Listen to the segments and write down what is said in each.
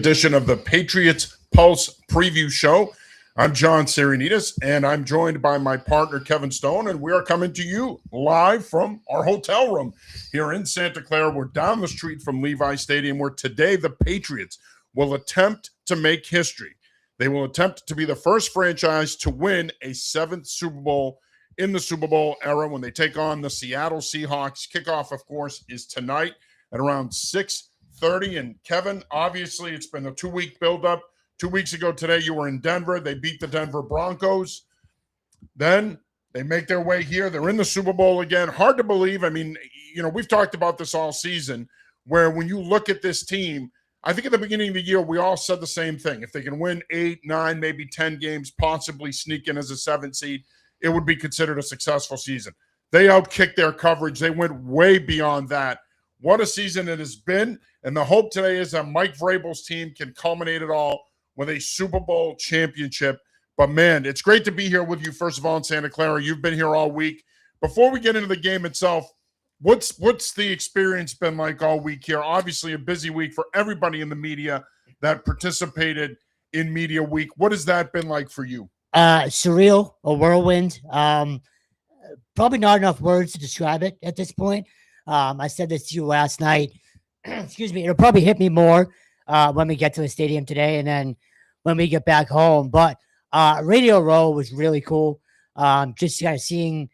edition of the Patriots Pulse Preview Show. I'm John Serenitas, and I'm joined by my partner, Kevin Stone, and we are coming to you live from our hotel room here in Santa Clara. We're down the street from Levi Stadium, where today the Patriots will attempt to make history. They will attempt to be the first franchise to win a seventh Super Bowl in the Super Bowl era when they take on the Seattle Seahawks. Kickoff, of course, is tonight at around 6:30. And Kevin, obviously, it's been a 2-week buildup. 2 weeks ago today, you were in Denver. They beat the Denver Broncos. Then they make their way here. They're in the Super Bowl again. Hard to believe. I mean, we've talked about this all season, where when you look at this team, I think at the beginning of the year, we all said the same thing. If they can win 8, 9, maybe 10 games, possibly sneak in as a 7th seed, it would be considered a successful season. They outkicked their coverage. They went way beyond that. What a season it has been. And the hope today is that Mike Vrabel's team can culminate it all with a Super Bowl championship. But, man, it's great to be here with you, first of all, in Santa Clara. You've been here all week. Before we get into the game itself, what's the experience been like all week here? Obviously, a busy week for everybody in the media that participated in Media Week. What has that been like for you? Surreal, a whirlwind. Probably not enough words to describe it at this point. I said this to you last night. Excuse me. It'll probably hit me more when we get to the stadium today and then when we get back home. But Radio Row was really cool. Just kind of seeing,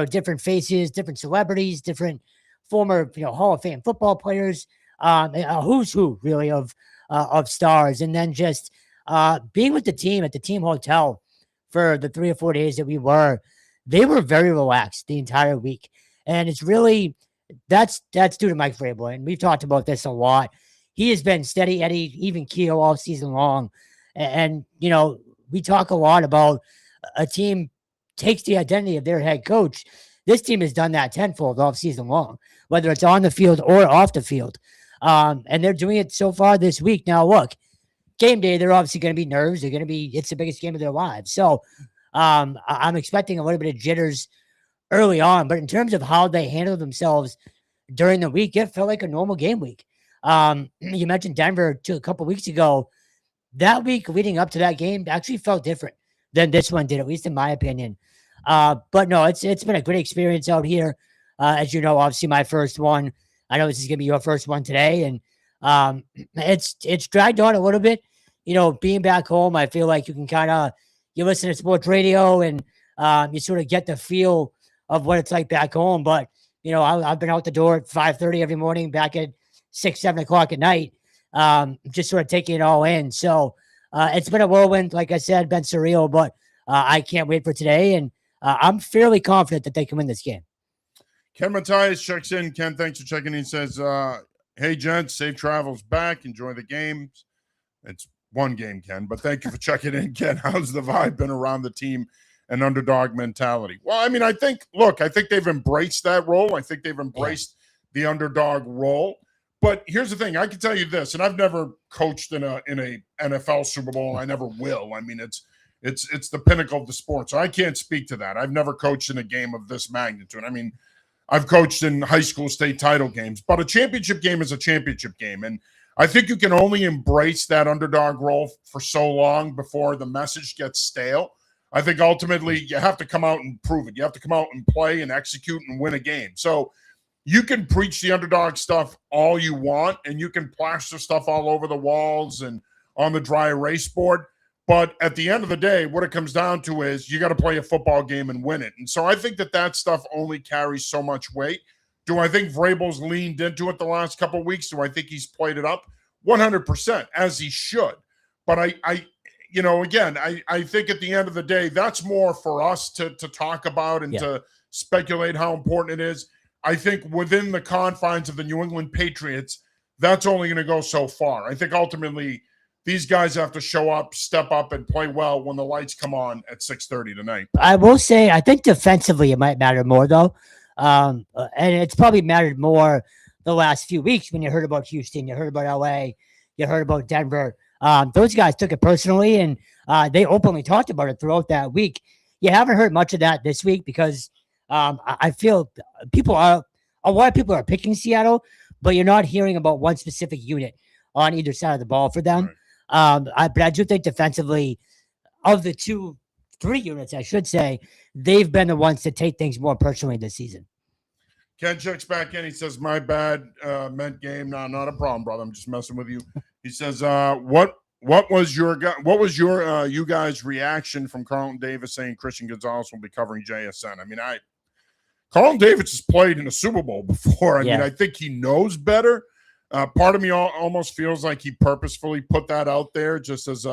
different faces, different celebrities, different former, Hall of Fame football players, a who's who really of stars. And then just being with the team at the team hotel for the 3 or 4 days that they were very relaxed the entire week. And it's really, that's due to Mike Vrabel. And we've talked about this a lot. He has been steady Eddie, even keel all season long. And we talk a lot about a team takes the identity of their head coach. This team has done that tenfold all season long, whether it's on the field or off the field. And they're doing it so far this week. Now, look, game day, they're obviously going to be nerves. It's the biggest game of their lives. So I'm expecting a little bit of jitters early on. But in terms of how they handled themselves during the week, it felt like a normal game week. You mentioned Denver a couple weeks ago. That week leading up to that game actually felt different than this one did, at least in my opinion. But no, it's been a great experience out here. As you know, obviously my first one. I know this is going to be your first one today. And it's dragged on a little bit. Being back home, I feel like you can you listen to sports radio and you sort of get the feel of what it's like back home. But, I've been out the door at 5:30 every morning, back at 6, 7 o'clock at night, just sort of taking it all in. So it's been a whirlwind, like I said, been surreal, but I can't wait for today. And I'm fairly confident that they can win this game. Ken Matthias checks in. Ken, thanks for checking in. He says, hey, gents, safe travels back. Enjoy the games. It's one game, Ken, but thank you for checking in, Ken. How's the vibe been around the team and underdog mentality? Well, I mean, I think they've embraced that role. I think they've embraced the underdog role. But here's the thing. I can tell you this, and I've never coached in a NFL Super Bowl. I never will. I mean, it's the pinnacle of the sport. So I can't speak to that. I've never coached in a game of this magnitude. I mean, I've coached in high school state title games, but a championship game is a championship game. And I think you can only embrace that underdog role for so long before the message gets stale. I think ultimately you have to come out and prove it. You have to come out and play and execute and win a game. So you can preach the underdog stuff all you want, and you can plaster stuff all over the walls and on the dry erase board. But at the end of the day, what it comes down to is you got to play a football game and win it. And so I think that stuff only carries so much weight. Do I think Vrabel's leaned into it the last couple of weeks? Do I think he's played it up? 100%, as he should. But I think at the end of the day, that's more for us to talk about and to speculate how important it is. I think within the confines of the New England Patriots, that's only going to go so far. I think ultimately these guys have to show up, step up, and play well when the lights come on at 6:30 tonight. I will say, I think defensively it might matter more, though. And it's probably mattered more the last few weeks when you heard about Houston, you heard about LA, you heard about Denver. Those guys took it personally, and they openly talked about it throughout that week. You haven't heard much of that this week because I feel a lot of people are picking Seattle, but you're not hearing about one specific unit on either side of the ball for them. But I do think defensively, of the three units, I should say, they've been the ones to take things more personally this season. Ken checks back in. He says, "My bad, meant game. No, not a problem, brother. I'm just messing with you." He says, "What was your you guys' reaction from Carlton Davis saying Christian Gonzalez will be covering JSN?" I mean, Carlton Davis has played in a Super Bowl before. I mean, I think he knows better. Part of me almost feels like he purposefully put that out there just as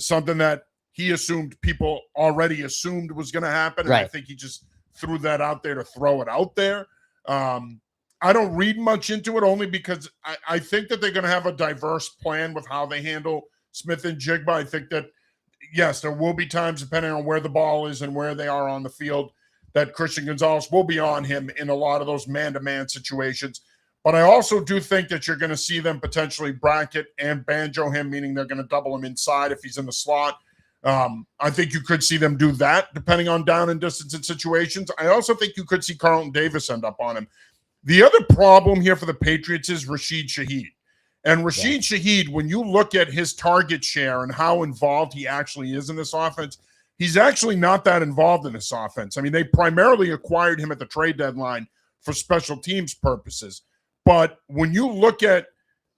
something that he assumed people already assumed was going to happen. And I think he just threw that out there to throw it out there. I don't read much into it only because I think that they're going to have a diverse plan with how they handle Smith and Jigba. I think that, yes, there will be times, depending on where the ball is and where they are on the field, that Christian Gonzalez will be on him in a lot of those man-to-man situations. But I also do think that you're going to see them potentially bracket and banjo him, meaning they're going to double him inside if he's in the slot. I think you could see them do that depending on down and distance in situations. I also think you could see Carlton Davis end up on him. The other problem here for the Patriots is Rashid Shaheed. And Rashid Shaheed, when you look at his target share and how involved he actually is in this offense, he's actually not that involved in this offense. I mean, they primarily acquired him at the trade deadline for special teams purposes. But when you look at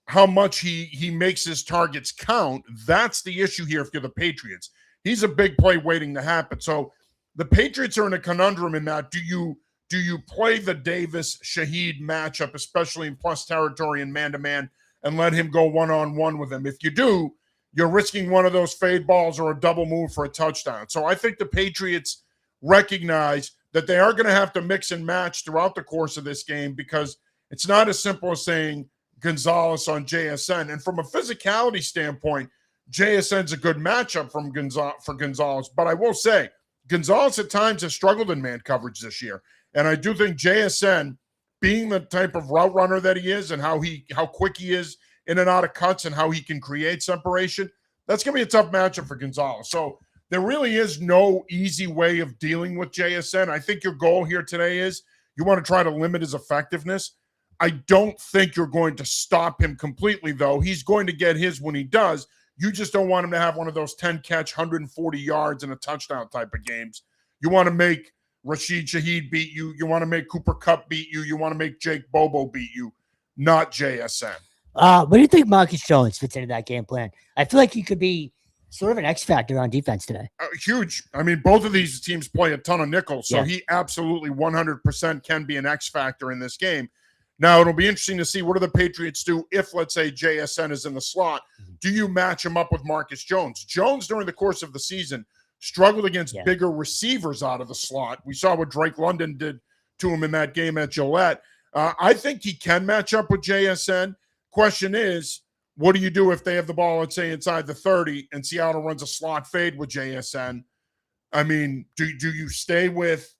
how much he makes his targets count, that's the issue here if you're the Patriots. He's a big play waiting to happen. So the Patriots are in a conundrum in that do you play the Davis-Shaheed matchup, especially in plus territory and man-to-man, and let him go one-on-one with him? If you do, you're risking one of those fade balls or a double move for a touchdown. So I think the Patriots recognize that they are going to have to mix and match throughout the course of this game because it's not as simple as saying Gonzalez on JSN. And from a physicality standpoint, JSN's a good matchup for Gonzalez. But I will say, Gonzalez at times has struggled in man coverage this year. And I do think JSN, being the type of route runner that he is and how quick he is in and out of cuts and how he can create separation, that's going to be a tough matchup for Gonzalez. So there really is no easy way of dealing with JSN. I think your goal here today is you want to try to limit his effectiveness. I don't think you're going to stop him completely, though. He's going to get his when he does. You just don't want him to have one of those 10-catch, 140 yards and a touchdown type of games. You want to make Rashid Shaheed beat you. You want to make Cooper Kupp beat you. You want to make Jake Bobo beat you, not JSN. What do you think Marcus Jones fits into that game plan? I feel like he could be sort of an X factor on defense today. Huge. I mean, both of these teams play a ton of nickel, so he absolutely 100% can be an X factor in this game. Now, it'll be interesting to see what do the Patriots do if, let's say, JSN is in the slot. Do you match him up with Marcus Jones? Jones, during the course of the season, struggled against bigger receivers out of the slot. We saw what Drake London did to him in that game at Gillette. I think he can match up with JSN. Question is, what do you do if they have the ball, let's say, inside the 30 and Seattle runs a slot fade with JSN? I mean, do you stay with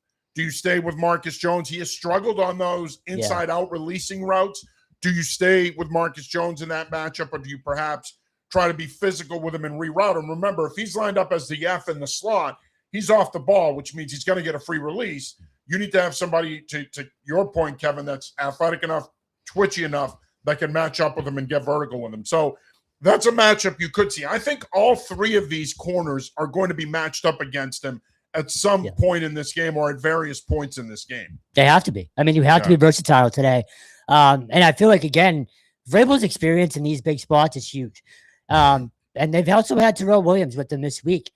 Marcus Jones? He has struggled on those inside-out releasing routes. Do you stay with Marcus Jones in that matchup, or do you perhaps try to be physical with him and reroute him? Remember, if he's lined up as the F in the slot, he's off the ball, which means he's going to get a free release. You need to have somebody, to your point, Kevin, that's athletic enough, twitchy enough, that can match up with him and get vertical with him. So that's a matchup you could see. I think all three of these corners are going to be matched up against him at some point in this game or at various points in this game. They have to be. I mean, you have to be versatile today. And I feel like, again, Vrabel's experience in these big spots is huge. And they've also had Terrell Williams with them this week.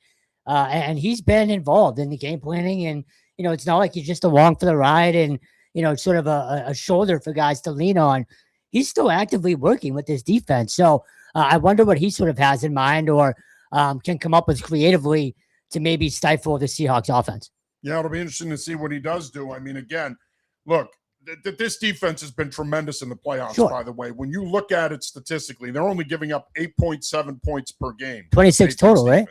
And he's been involved in the game planning. And, you know, it's not like he's just along for the ride and, you know, sort of a shoulder for guys to lean on. He's still actively working with this defense. So I wonder what he sort of has in mind or can come up with creatively to maybe stifle the Seahawks offense. Yeah, it'll be interesting to see what he does do. I mean, again, look, this defense has been tremendous in the playoffs, by the way. When you look at it statistically, they're only giving up 8.7 points per game. 26 total, right?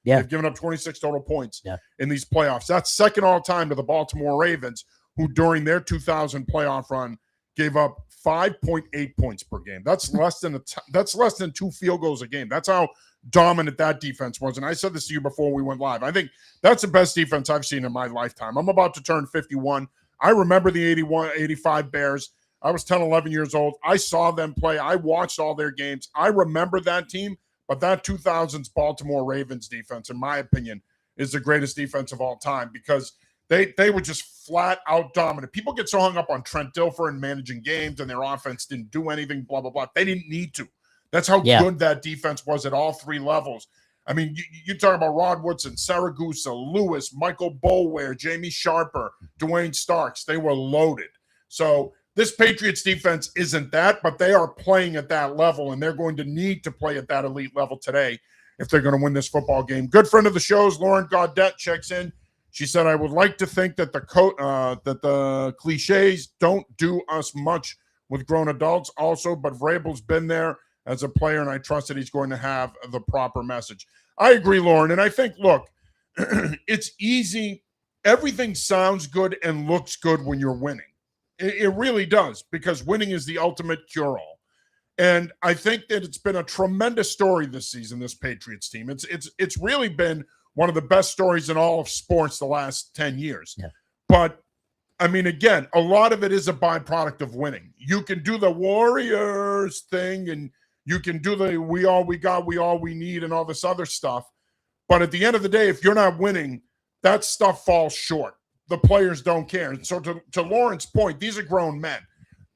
Yeah. They've given up 26 total points in these playoffs. That's second all time to the Baltimore Ravens, who during their 2000 playoff run gave up 5.8 points per game. That's less than 2 field goals a game. That's how dominant that defense was. And I said this to you before we went live. I think that's the best defense I've seen in my lifetime. I'm about to turn 51. I remember the 85 Bears. I was 10, 11 years old. I saw them play. I watched all their games. I remember that team, but that 2000s Baltimore Ravens defense, in my opinion, is the greatest defense of all time because they were just flat out dominant. People get so hung up on Trent Dilfer and managing games and their offense didn't do anything, blah, blah, blah. They didn't need to. That's how good that defense was at all three levels. I mean, you talk about Rod Woodson, Saragusa, Lewis, Michael Boulware, Jamie Sharper, Dwayne Starks. They were loaded. So this Patriots defense isn't that, but they are playing at that level, and they're going to need to play at that elite level today if they're going to win this football game. Good friend of the show's Lauren Gaudette checks in. She said, I would like to think that the cliches don't do us much with grown adults also, but Vrabel's been there as a player, and I trust that he's going to have the proper message. I agree, Lauren, and I think, look, it's easy. Everything sounds good and looks good when you're winning. It really does, because winning is the ultimate cure-all. And I think that it's been a tremendous story this season, this Patriots team. It's really been one of the best stories in all of sports the last 10 years. Yeah. But, I mean, again, a lot of it is a byproduct of winning. You can do the Warriors thing, and you can do the we all we need and all this other stuff. But at the end of the day, if you're not winning, that stuff falls short. The players don't care. And so to Lauren's point, these are grown men.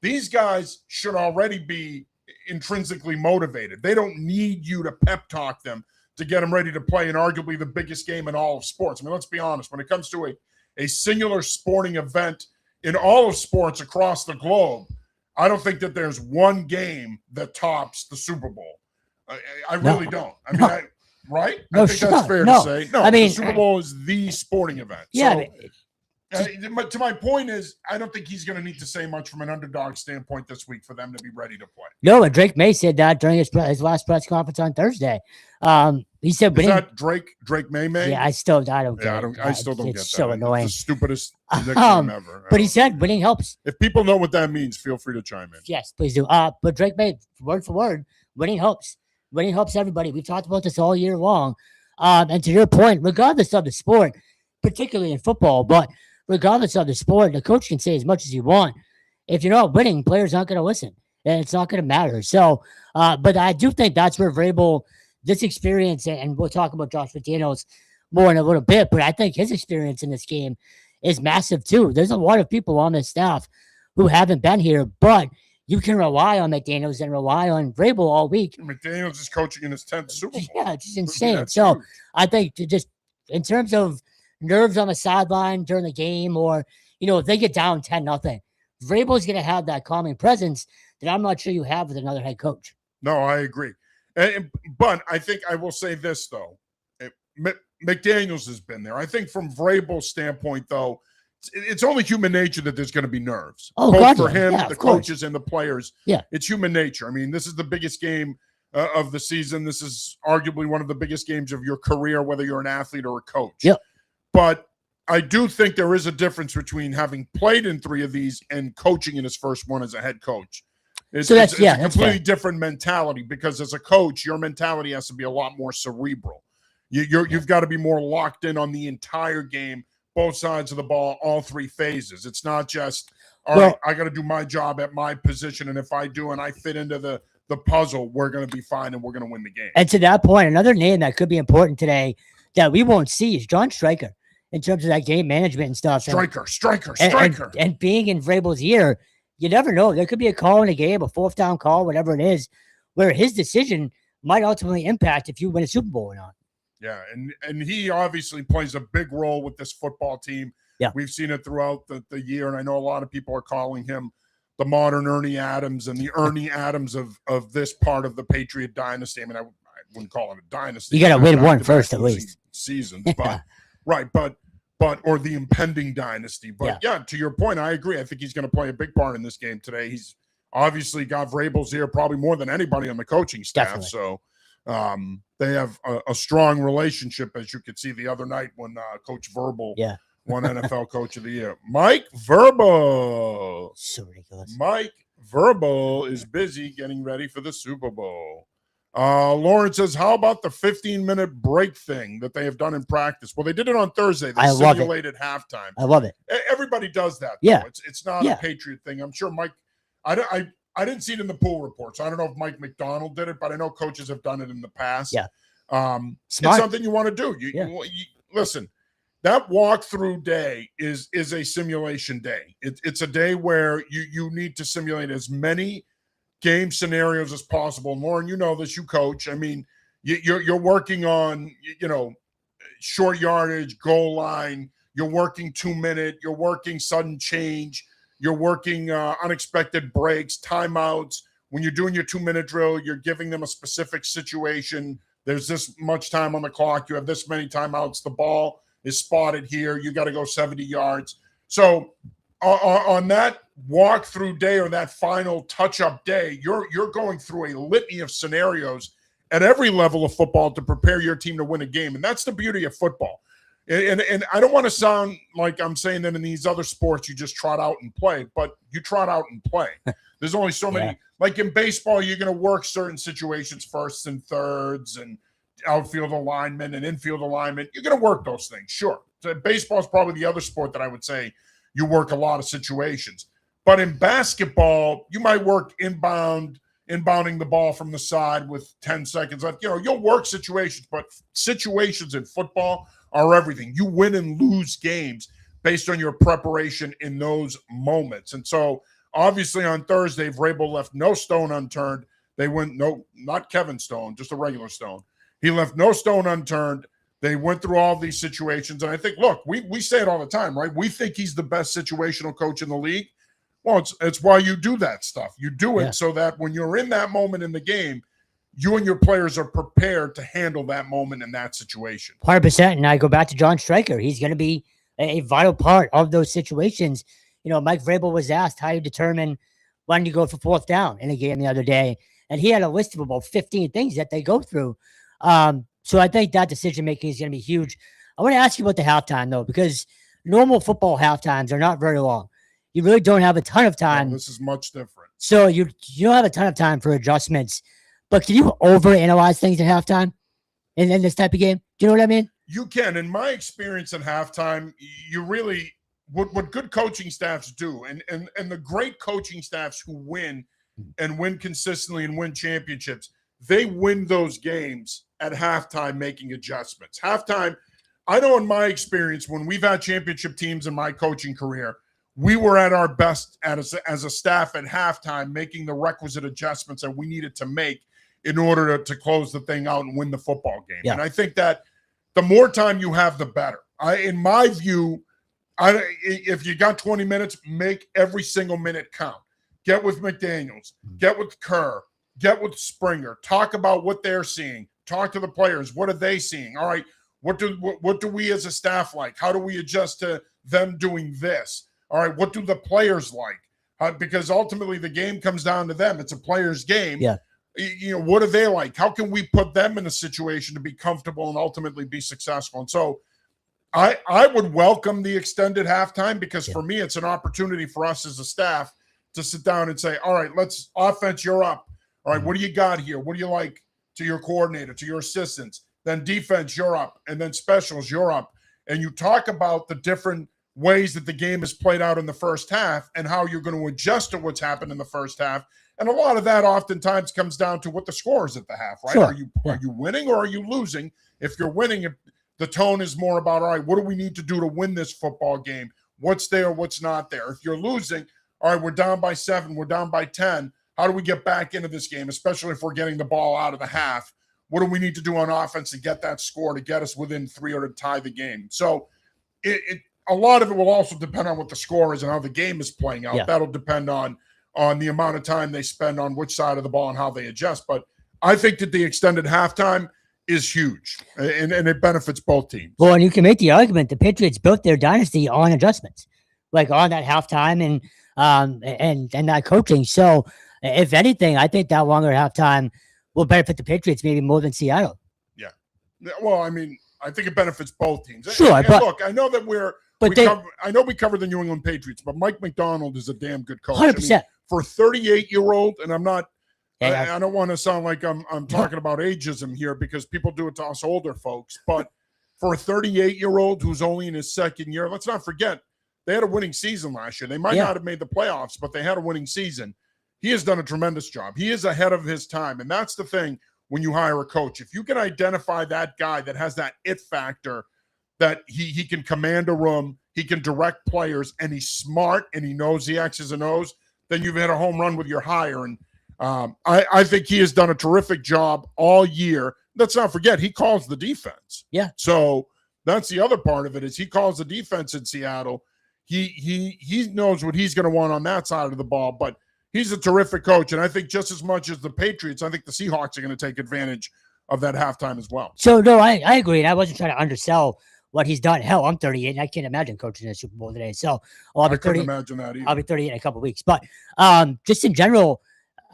These guys should already be intrinsically motivated. They don't need you to pep talk them to get them ready to play in arguably the biggest game in all of sports. I mean, let's be honest. When it comes to a singular sporting event in all of sports across the globe, I don't think that there's one game that tops the Super Bowl. I really don't. I mean, right? I think that's fair to say. No, I mean, the Super Bowl is the sporting event. Yeah. To my point is, I don't think he's going to need to say much from an underdog standpoint this week for them to be ready to play. No, and Drake May said that during his last press conference on Thursday. He said, "Is that Drake May?" Yeah, I still don't get it. I still don't get that. It's so annoying. It's the stupidest nickname ever. But he said winning helps. If people know what that means, feel free to chime in. Yes, please do. But Drake May, word for word, winning helps. Winning helps everybody. We've talked about this all year long. And to your point, regardless of the sport, particularly in football, but regardless of the sport, the coach can say as much as you want. If you're not winning, players aren't going to listen, and it's not going to matter. So, but I do think that's where Vrabel, this experience, and we'll talk about Josh McDaniels more in a little bit, but I think his experience in this game is massive too. There's a lot of people on this staff who haven't been here, but you can rely on McDaniels and rely on Vrabel all week. McDaniels is coaching in his 10th Super Bowl. Yeah, it's just insane. So huge. I think just in terms of nerves on the sideline during the game, or, if they get down 10-0, Vrabel's going to have that calming presence that I'm not sure you have with another head coach. No, I agree. But I think I will say this, though. McDaniels has been there. I think from Vrabel's standpoint, though, it's only human nature that there's going to be nerves. Both for him, the coaches, and the players. Yeah. It's human nature. I mean, this is the biggest game of the season. This is arguably one of the biggest games of your career, whether you're an athlete or a coach. Yep. But I do think there is a difference between having played in 3 of these and coaching in his first one as a head coach. It's a completely different mentality, because as a coach, your mentality has to be a lot more cerebral. You've got to be more locked in on the entire game, both sides of the ball, all 3 phases. It's not just, all right, I got to do my job at my position, and if I do and I fit into the puzzle, we're going to be fine and we're going to win the game. And to that point, another name that could be important today that we won't see is John Stryker in terms of that game management and stuff. Stryker. And being in Vrabel's ear, you never know. There could be a call in a game, a 4th down call, whatever it is, where his decision might ultimately impact if you win a Super Bowl or not. Yeah, and he obviously plays a big role with this football team. Yeah. We've seen it throughout the year, and I know a lot of people are calling him the modern Ernie Adams and the Ernie Adams of this part of the Patriot dynasty. I mean, I wouldn't call it a dynasty. You got to win one first, at least. Seasons, but right, but or the impending dynasty. But yeah, to your point, I agree. I think he's going to play a big part in this game today. He's obviously got Vrabel's ear probably more than anybody on the coaching staff. Definitely. So they have a strong relationship, as you could see the other night when Coach Verbal won NFL Coach of the Year. Mike Verbal. So ridiculous. Mike Verbal is busy getting ready for the Super Bowl. Lauren says, how about the 15-minute break thing that they have done in practice? Well, they did it on Thursday. They simulated halftime. I love it. Everybody does that. Yeah. Though. It's not a Patriot thing. I'm sure Mike I didn't see it in the pool reports. I don't know if Mike McDonald did it, but I know coaches have done it in the past. Yeah. It's something you want to do. You listen, that walkthrough day is a simulation day. It's a day where you need to simulate as many game scenarios as possible. Lauren, you know this, you coach. I mean, you're working on, short yardage, goal line. You're working 2-minute. You're working sudden change. You're working unexpected breaks, timeouts. When you're doing your 2-minute drill, you're giving them a specific situation. There's this much time on the clock. You have this many timeouts. The ball is spotted here. You got to go 70 yards. So on that walkthrough day or that final touch-up day, you're going through a litany of scenarios at every level of football to prepare your team to win a game. And that's the beauty of football. And I don't want to sound like I'm saying that in these other sports you just trot out and play, but you trot out and play. There's only so many. Like in baseball, you're going to work certain situations, firsts and thirds and outfield alignment and infield alignment. You're going to work those things, sure. So baseball is probably the other sport that I would say you work a lot of situations. But in basketball, you might work inbounding the ball from the side with 10 seconds left. You'll work situations, but situations in football are everything. You win and lose games based on your preparation in those moments. And so obviously on Thursday, Vrabel left no stone unturned. They went, not Kevin Stone, just a regular Stone. He left no stone unturned. They went through all these situations. And I think, look, we say it all the time, right? We think he's the best situational coach in the league. Well, it's why you do that stuff. You do it so that when you're in that moment in the game, you and your players are prepared to handle that moment in that situation. 100%. And I go back to John Stryker. He's going to be a vital part of those situations. Mike Vrabel was asked how you determine when you go for fourth down in a game the other day. And he had a list of about 15 things that they go through. So I think that decision-making is going to be huge. I want to ask you about the halftime, though, because normal football halftimes are not very long. You really don't have a ton of time. No, this is much different. So you don't have a ton of time for adjustments. But can you overanalyze things at halftime in this type of game? Do you know what I mean? You can. In my experience at halftime, you really what good coaching staffs do, and the great coaching staffs who win and win consistently and win championships, they win those games at halftime making adjustments. Halftime, I know in my experience, when we've had championship teams in my coaching career, we were at our best as a staff at halftime making the requisite adjustments that we needed to make in order to close the thing out and win the football game. Yeah. And I think that the more time you have, the better. In my view, if you got 20 minutes, make every single minute count. Get with McDaniels, get with Kerr, get with Springer, talk about what they're seeing, talk to the players. What are they seeing? All right, what do we as a staff like? How do we adjust to them doing this? All right, what do the players like? Because ultimately the game comes down to them. It's a player's game. Yeah. What are they like? How can we put them in a situation to be comfortable and ultimately be successful? And so I would welcome the extended halftime because for me, it's an opportunity for us as a staff to sit down and say, all right, let's offense, you're up. All right, what do you got here? What do you like to your coordinator, to your assistants? Then defense, you're up. And then specials, you're up. And you talk about the different ways that the game is played out in the first half and how you're going to adjust to what's happened in the first half. And a lot of that oftentimes comes down to what the score is at the half, right? Sure. Are you winning or are you losing? If you're winning, the tone is more about, all right, what do we need to do to win this football game? What's there, what's not there? If you're losing, all right, we're down by 7, we're down by 10. How do we get back into this game, especially if we're getting the ball out of the half? What do we need to do on offense to get that score, to get us within 3 or to tie the game? So a lot of it will also depend on what the score is and how the game is playing out. Yeah. That'll depend on the amount of time they spend on which side of the ball and how they adjust. But I think that the extended halftime is huge, and it benefits both teams. Well, and you can make the argument the Patriots built their dynasty on adjustments, like on that halftime and that coaching. So if anything, I think that longer halftime will benefit the Patriots maybe more than Seattle. Yeah. Well, I mean, I think it benefits both teams. Sure. And look, I know that I know we cover the New England Patriots, but Mike McDonald is a damn good coach. 100%. I mean, for a 38-year-old, and I'm not, I don't want to sound like I'm talking about ageism here because people do it to us older folks, but for a 38-year-old who's only in his second year, let's not forget, they had a winning season last year. They might not have made the playoffs, but they had a winning season. he has done a tremendous job. He is ahead of his time. And that's the thing when you hire a coach. If you can identify that guy that has that it factor, that he can command a room, he can direct players, and he's smart and he knows the X's and O's, then you've hit a home run with your hire. And I think he has done a terrific job all year. Let's not forget, he calls the defense. Yeah. So that's the other part of it, is he calls the defense in Seattle. He knows what he's going to want on that side of the ball, but he's a terrific coach. And I think just as much as the Patriots, I think the Seahawks are going to take advantage of that halftime as well. So, no, I agree. And I wasn't trying to undersell what he's done. Hell, I'm 38, and I can't imagine coaching in a Super Bowl today. So I'll be 30. Imagine that either. I'll be 38 in a couple of weeks. But just in general,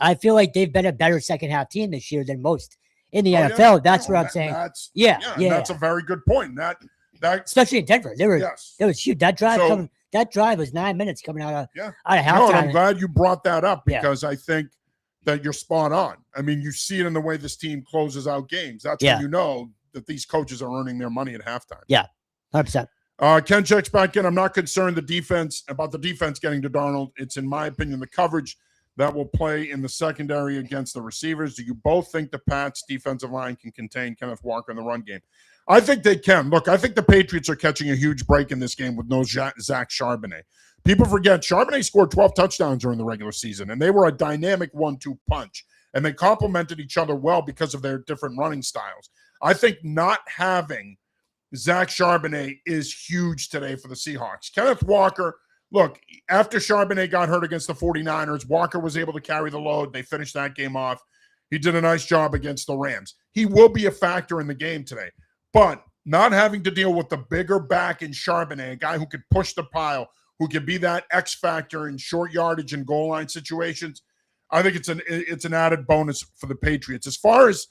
I feel like they've been a better second half team this year than most in the NFL. Yeah. That's what I'm saying. That's a very good point. That especially in Denver, they was huge. That drive was 9 minutes coming out of halftime. No, and I'm glad you brought that up, because I think that you're spot on. I mean, you see it in the way this team closes out games. That's when you know that these coaches are earning their money at halftime. Yeah, 100%. Ken checks back in. I'm not concerned about the defense getting to Darnold. It's, in my opinion, the coverage that will play in the secondary against the receivers. Do you both think the Pats defensive line can contain Kenneth Walker in the run game? I think they can. Look, I think the Patriots are catching a huge break in this game with no Zach Charbonnet. People forget Charbonnet scored 12 touchdowns during the regular season, and they were a dynamic 1-2 punch, and they complemented each other well because of their different running styles. I think not having Zach Charbonnet is huge today for the Seahawks. Kenneth Walker, look, after Charbonnet got hurt against the 49ers, Walker was able to carry the load. They finished that game off. He did a nice job against the Rams. He will be a factor in the game today. But not having to deal with the bigger back in Charbonnet, a guy who could push the pile, who can be that X factor in short yardage and goal line situations, I think it's an added bonus for the Patriots. As far as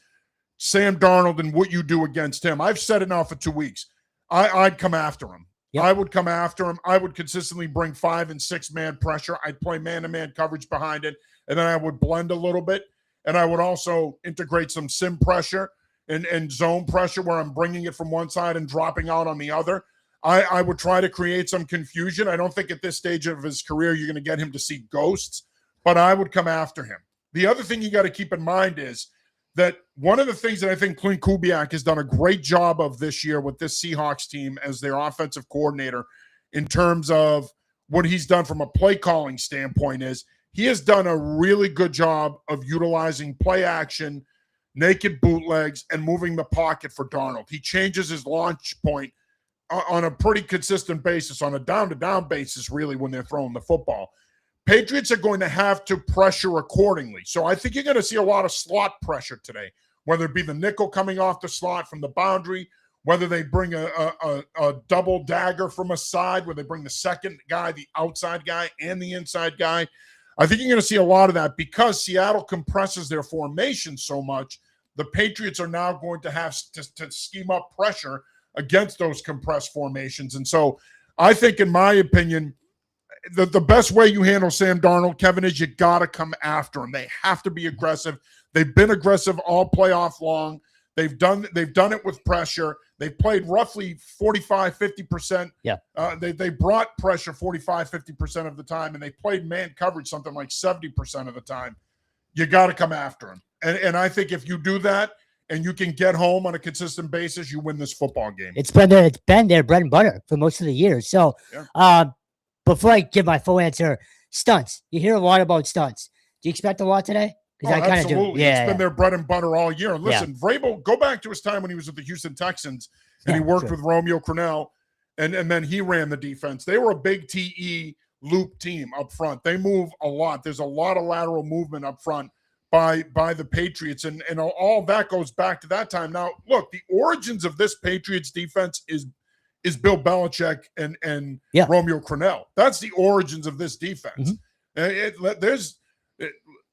Sam Darnold and what you do against him, I've said it now for 2 weeks. I'd come after him. Yep. I would come after him. I would consistently bring 5- and 6-man pressure. I'd play man-to-man coverage behind it, and then I would blend a little bit, and I would also integrate some sim pressure and zone pressure where I'm bringing it from one side and dropping out on the other. I would try to create some confusion. I don't think at this stage of his career you're going to get him to see ghosts, but I would come after him. The other thing you got to keep in mind is that one of the things that I think Clint Kubiak has done a great job of this year with this Seahawks team as their offensive coordinator in terms of what he's done from a play calling standpoint is he has done a really good job of utilizing play action, naked bootlegs, and moving the pocket for Darnold. He changes his launch point on a pretty consistent basis, on a down-to-down basis, really, when they're throwing the football. Patriots are going to have to pressure accordingly. So I think you're going to see a lot of slot pressure today, whether it be the nickel coming off the slot from the boundary, whether they bring a double dagger from a side, where they bring the second guy, the outside guy, and the inside guy. I think you're going to see a lot of that because Seattle compresses their formation so much. The Patriots are now going to have to scheme up pressure against those compressed formations. And so I think, in my opinion, the best way you handle Sam Darnold, Kevin, is you got to come after him. They have to be aggressive. They've been aggressive all playoff long. They've done it with pressure. They've played roughly 45-50%. Yeah. They brought pressure 45-50% of the time, and they played man coverage something like 70% of the time. You got to come after him. And I think if you do that and you can get home on a consistent basis, you win this football game. It's been their bread and butter for most of the year. So before I give my full answer, stunts. You hear a lot about stunts. Do you expect a lot today? Because I kind of do. Yeah, it's been their bread and butter all year. And listen, Vrabel, go back to his time when he was with the Houston Texans and he worked with Romeo Crennel, and then he ran the defense. They were a big TE loop team up front. They move a lot. There's a lot of lateral movement up front by the Patriots, and all that goes back to that time. Now, look, the origins of this Patriots defense is Bill Belichick and Romeo Crennel. That's the origins of this defense. Mm-hmm.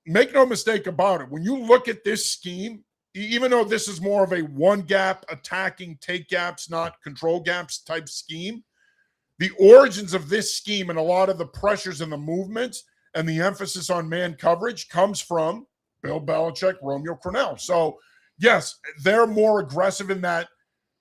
Make no mistake about it. When you look at this scheme, even though this is more of a one-gap attacking, take gaps, not control gaps type scheme, the origins of this scheme and a lot of the pressures and the movements and the emphasis on man coverage comes from Bill Belichick, Romeo Crennel. So, yes, they're more aggressive in that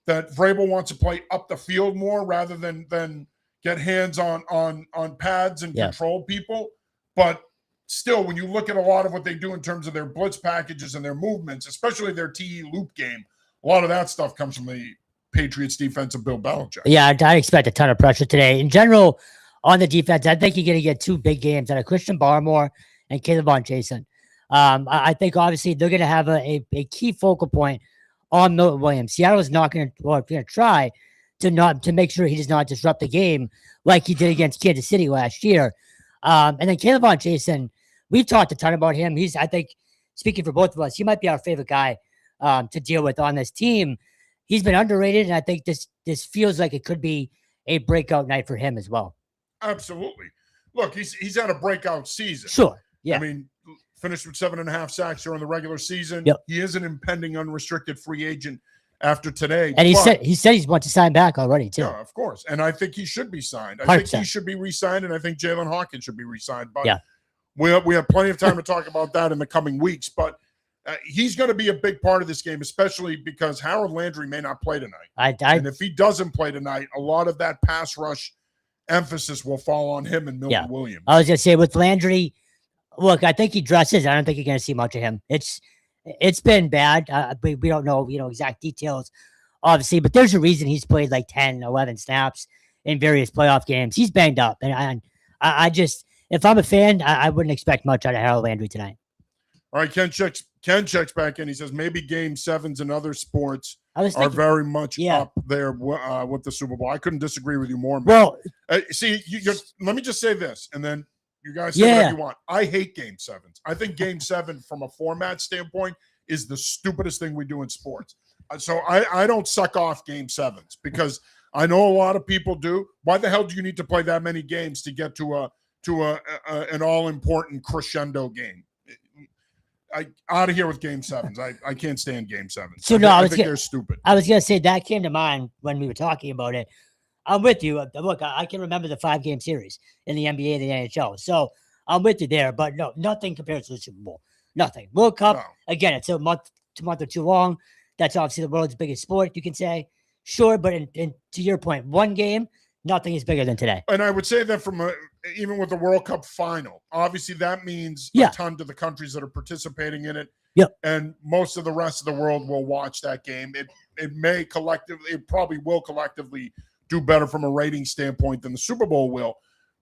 Vrabel wants to play up the field more rather than get hands on pads and control people. But still, when you look at a lot of what they do in terms of their blitz packages and their movements, especially their TE loop game, a lot of that stuff comes from the Patriots defense of Bill Belichick. Yeah, I expect a ton of pressure today. In general, on the defense, I think you're going to get two big games out of Christian Barmore and Caleb Von Jason. I think obviously they're going to have a key focal point on Milton Williams. Seattle is not going to try to make sure he does not disrupt the game like he did against Kansas City last year. And then Caleb Von Jason, we've talked a ton about him. He's, I think, speaking for both of us, he might be our favorite guy to deal with on this team. He's been underrated, and I think this feels like it could be a breakout night for him as well. Absolutely. Look, he's had a breakout season. Sure. Yeah. I mean, finished with 7.5 sacks during the regular season. Yep. He is an impending unrestricted free agent after today. And he said he wants to sign back already too. Yeah, of course. And I think he should be signed. I 100%. think he should be re-signed, and I think Jalen Hawkins should be re-signed. But yeah, we have plenty of time to talk about that in the coming weeks. But he's going to be a big part of this game, especially because Harold Landry may not play tonight. And if he doesn't play tonight, a lot of that pass rush emphasis will fall on him and Milton Williams. I was going to say with Landry, look, I think he dresses. I don't think you're going to see much of him. It's been bad. We don't know, exact details, obviously, but there's a reason he's played like 10, 11 snaps in various playoff games. He's banged up. And I just, if I'm a fan, I wouldn't expect much out of Harold Landry tonight. All right, Ken checks back in. He says maybe game sevens in other sports are very much up there with the Super Bowl. I couldn't disagree with you more, man. Well, see, let me just say this, and then you guys say whatever you want. I hate game sevens. I think game 7 from a format standpoint is the stupidest thing we do in sports. So I don't suck off game 7s because I know a lot of people do. Why the hell do you need to play that many games to get to an all-important crescendo game? Out of here with game 7s. I can't stand game 7s. So I think they're stupid. I was gonna say that came to mind when we were talking about it. I'm with you. Look, I can remember the 5-game series in the NBA and the NHL. So I'm with you there, but no, nothing compares to the Super Bowl. Nothing. World Cup, again, it's a month or two long. That's obviously the world's biggest sport, you can say. Sure, but to your point, one game, nothing is bigger than today. And I would say that even with the World Cup final, obviously that means a ton to the countries that are participating in it. Yep. And most of the rest of the world will watch that game. It probably will collectively do better from a rating standpoint than the Super Bowl will.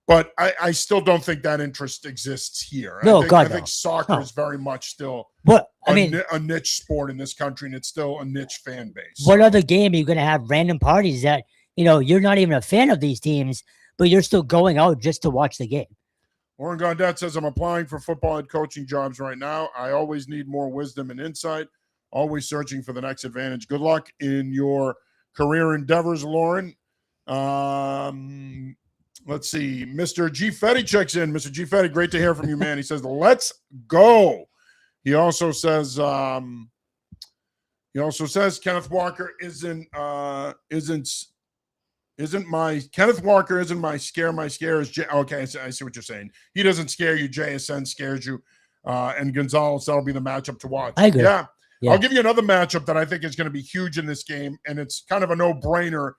But I still don't think that interest exists here. I think soccer is very much still a niche sport in this country, and it's still a niche fan base. What other game are you going to have random parties that, you're not even a fan of these teams, but you're still going out just to watch the game? Warren Gondet says, I'm applying for football and coaching jobs right now. I always need more wisdom and insight, always searching for the next advantage. Good luck in your career endeavors, Lauren. Let's see. Mr. G. Fetty checks in. Mr. G. Fetty, great to hear from you, man. He says, let's go. He also says Kenneth Walker isn't my scare. My scare is okay. I see what you're saying. He doesn't scare you. JSN scares you. And Gonzalez, that'll be the matchup to watch. I agree. Yeah. I'll give you another matchup that I think is going to be huge in this game, and it's kind of a no-brainer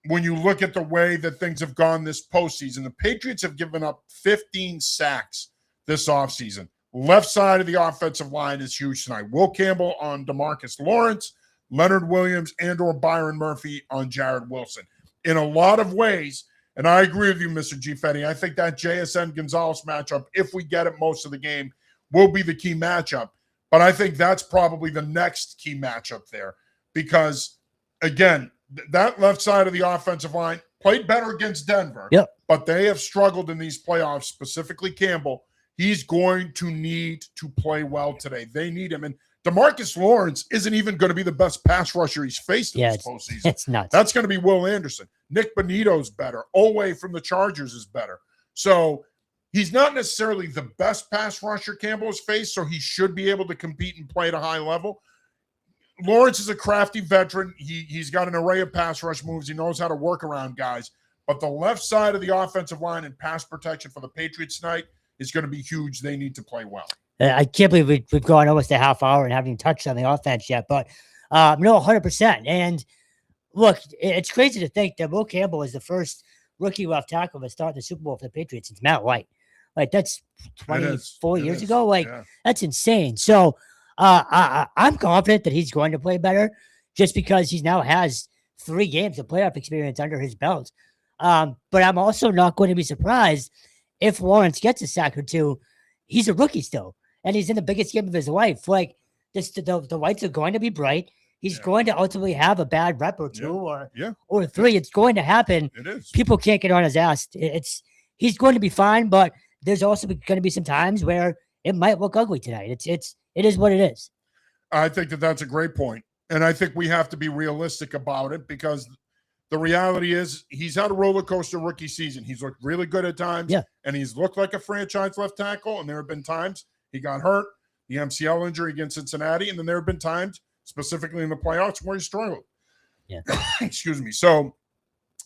when you look at the way that things have gone this postseason. The Patriots have given up 15 sacks this offseason. Left side of the offensive line is huge tonight. Will Campbell on DeMarcus Lawrence, Leonard Williams, and/or Byron Murphy on Jared Wilson. In a lot of ways, and I agree with you, Mr. G. Fetty, I think that JSN-Gonzalez matchup, if we get it most of the game, will be the key matchup. But I think that's probably the next key matchup there because, again, that left side of the offensive line played better against Denver, but they have struggled in these playoffs, specifically Campbell. He's going to need to play well today. They need him. And DeMarcus Lawrence isn't even going to be the best pass rusher he's faced in this postseason. It's nuts. That's going to be Will Anderson. Nick Bonito's better. Olway from the Chargers is better. So he's not necessarily the best pass rusher Campbell has faced, so he should be able to compete and play at a high level. Lawrence is a crafty veteran. He's got an array of pass rush moves. He knows how to work around guys. But the left side of the offensive line and pass protection for the Patriots tonight is going to be huge. They need to play well. I can't believe we've gone almost a half hour and haven't even touched on the offense yet. But no, 100%. And look, it's crazy to think that Will Campbell is the first rookie left tackle to start the Super Bowl for the Patriots since Matt White. Like that's It 24 years is. ago. Like Yeah. that's insane. So I'm confident that he's going to play better just because he now has 3 games of playoff experience under his belt. But I'm also not going to be surprised if Lawrence gets a sack or two. He's a rookie still, and he's in the biggest game of his life. Like the lights are going to be bright. He's going to ultimately have a bad rep or two or 3. It's going to happen. It is. People can't get on his ass. He's going to be fine, but there's also going to be some times where it might look ugly tonight. It is what it is. I think that's a great point. And I think we have to be realistic about it because the reality is he's had a roller coaster rookie season. He's looked really good at times, and he's looked like a franchise left tackle. And there have been times he got hurt, the MCL injury against Cincinnati, and then there have been times, specifically in the playoffs, where he struggled. Yeah. Excuse me. So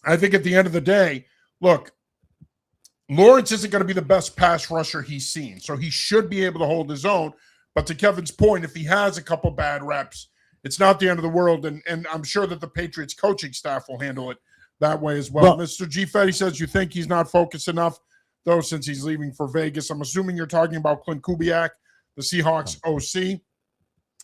I think at the end of the day, look, Lawrence isn't going to be the best pass rusher he's seen, so he should be able to hold his own. But to Kevin's point, if he has a couple bad reps, it's not the end of the world, and I'm sure that the Patriots coaching staff will handle it that way as well. Mr. G. Fetty says you think he's not focused enough, though, since he's leaving for Vegas. I'm assuming you're talking about Clint Kubiak, the Seahawks OC.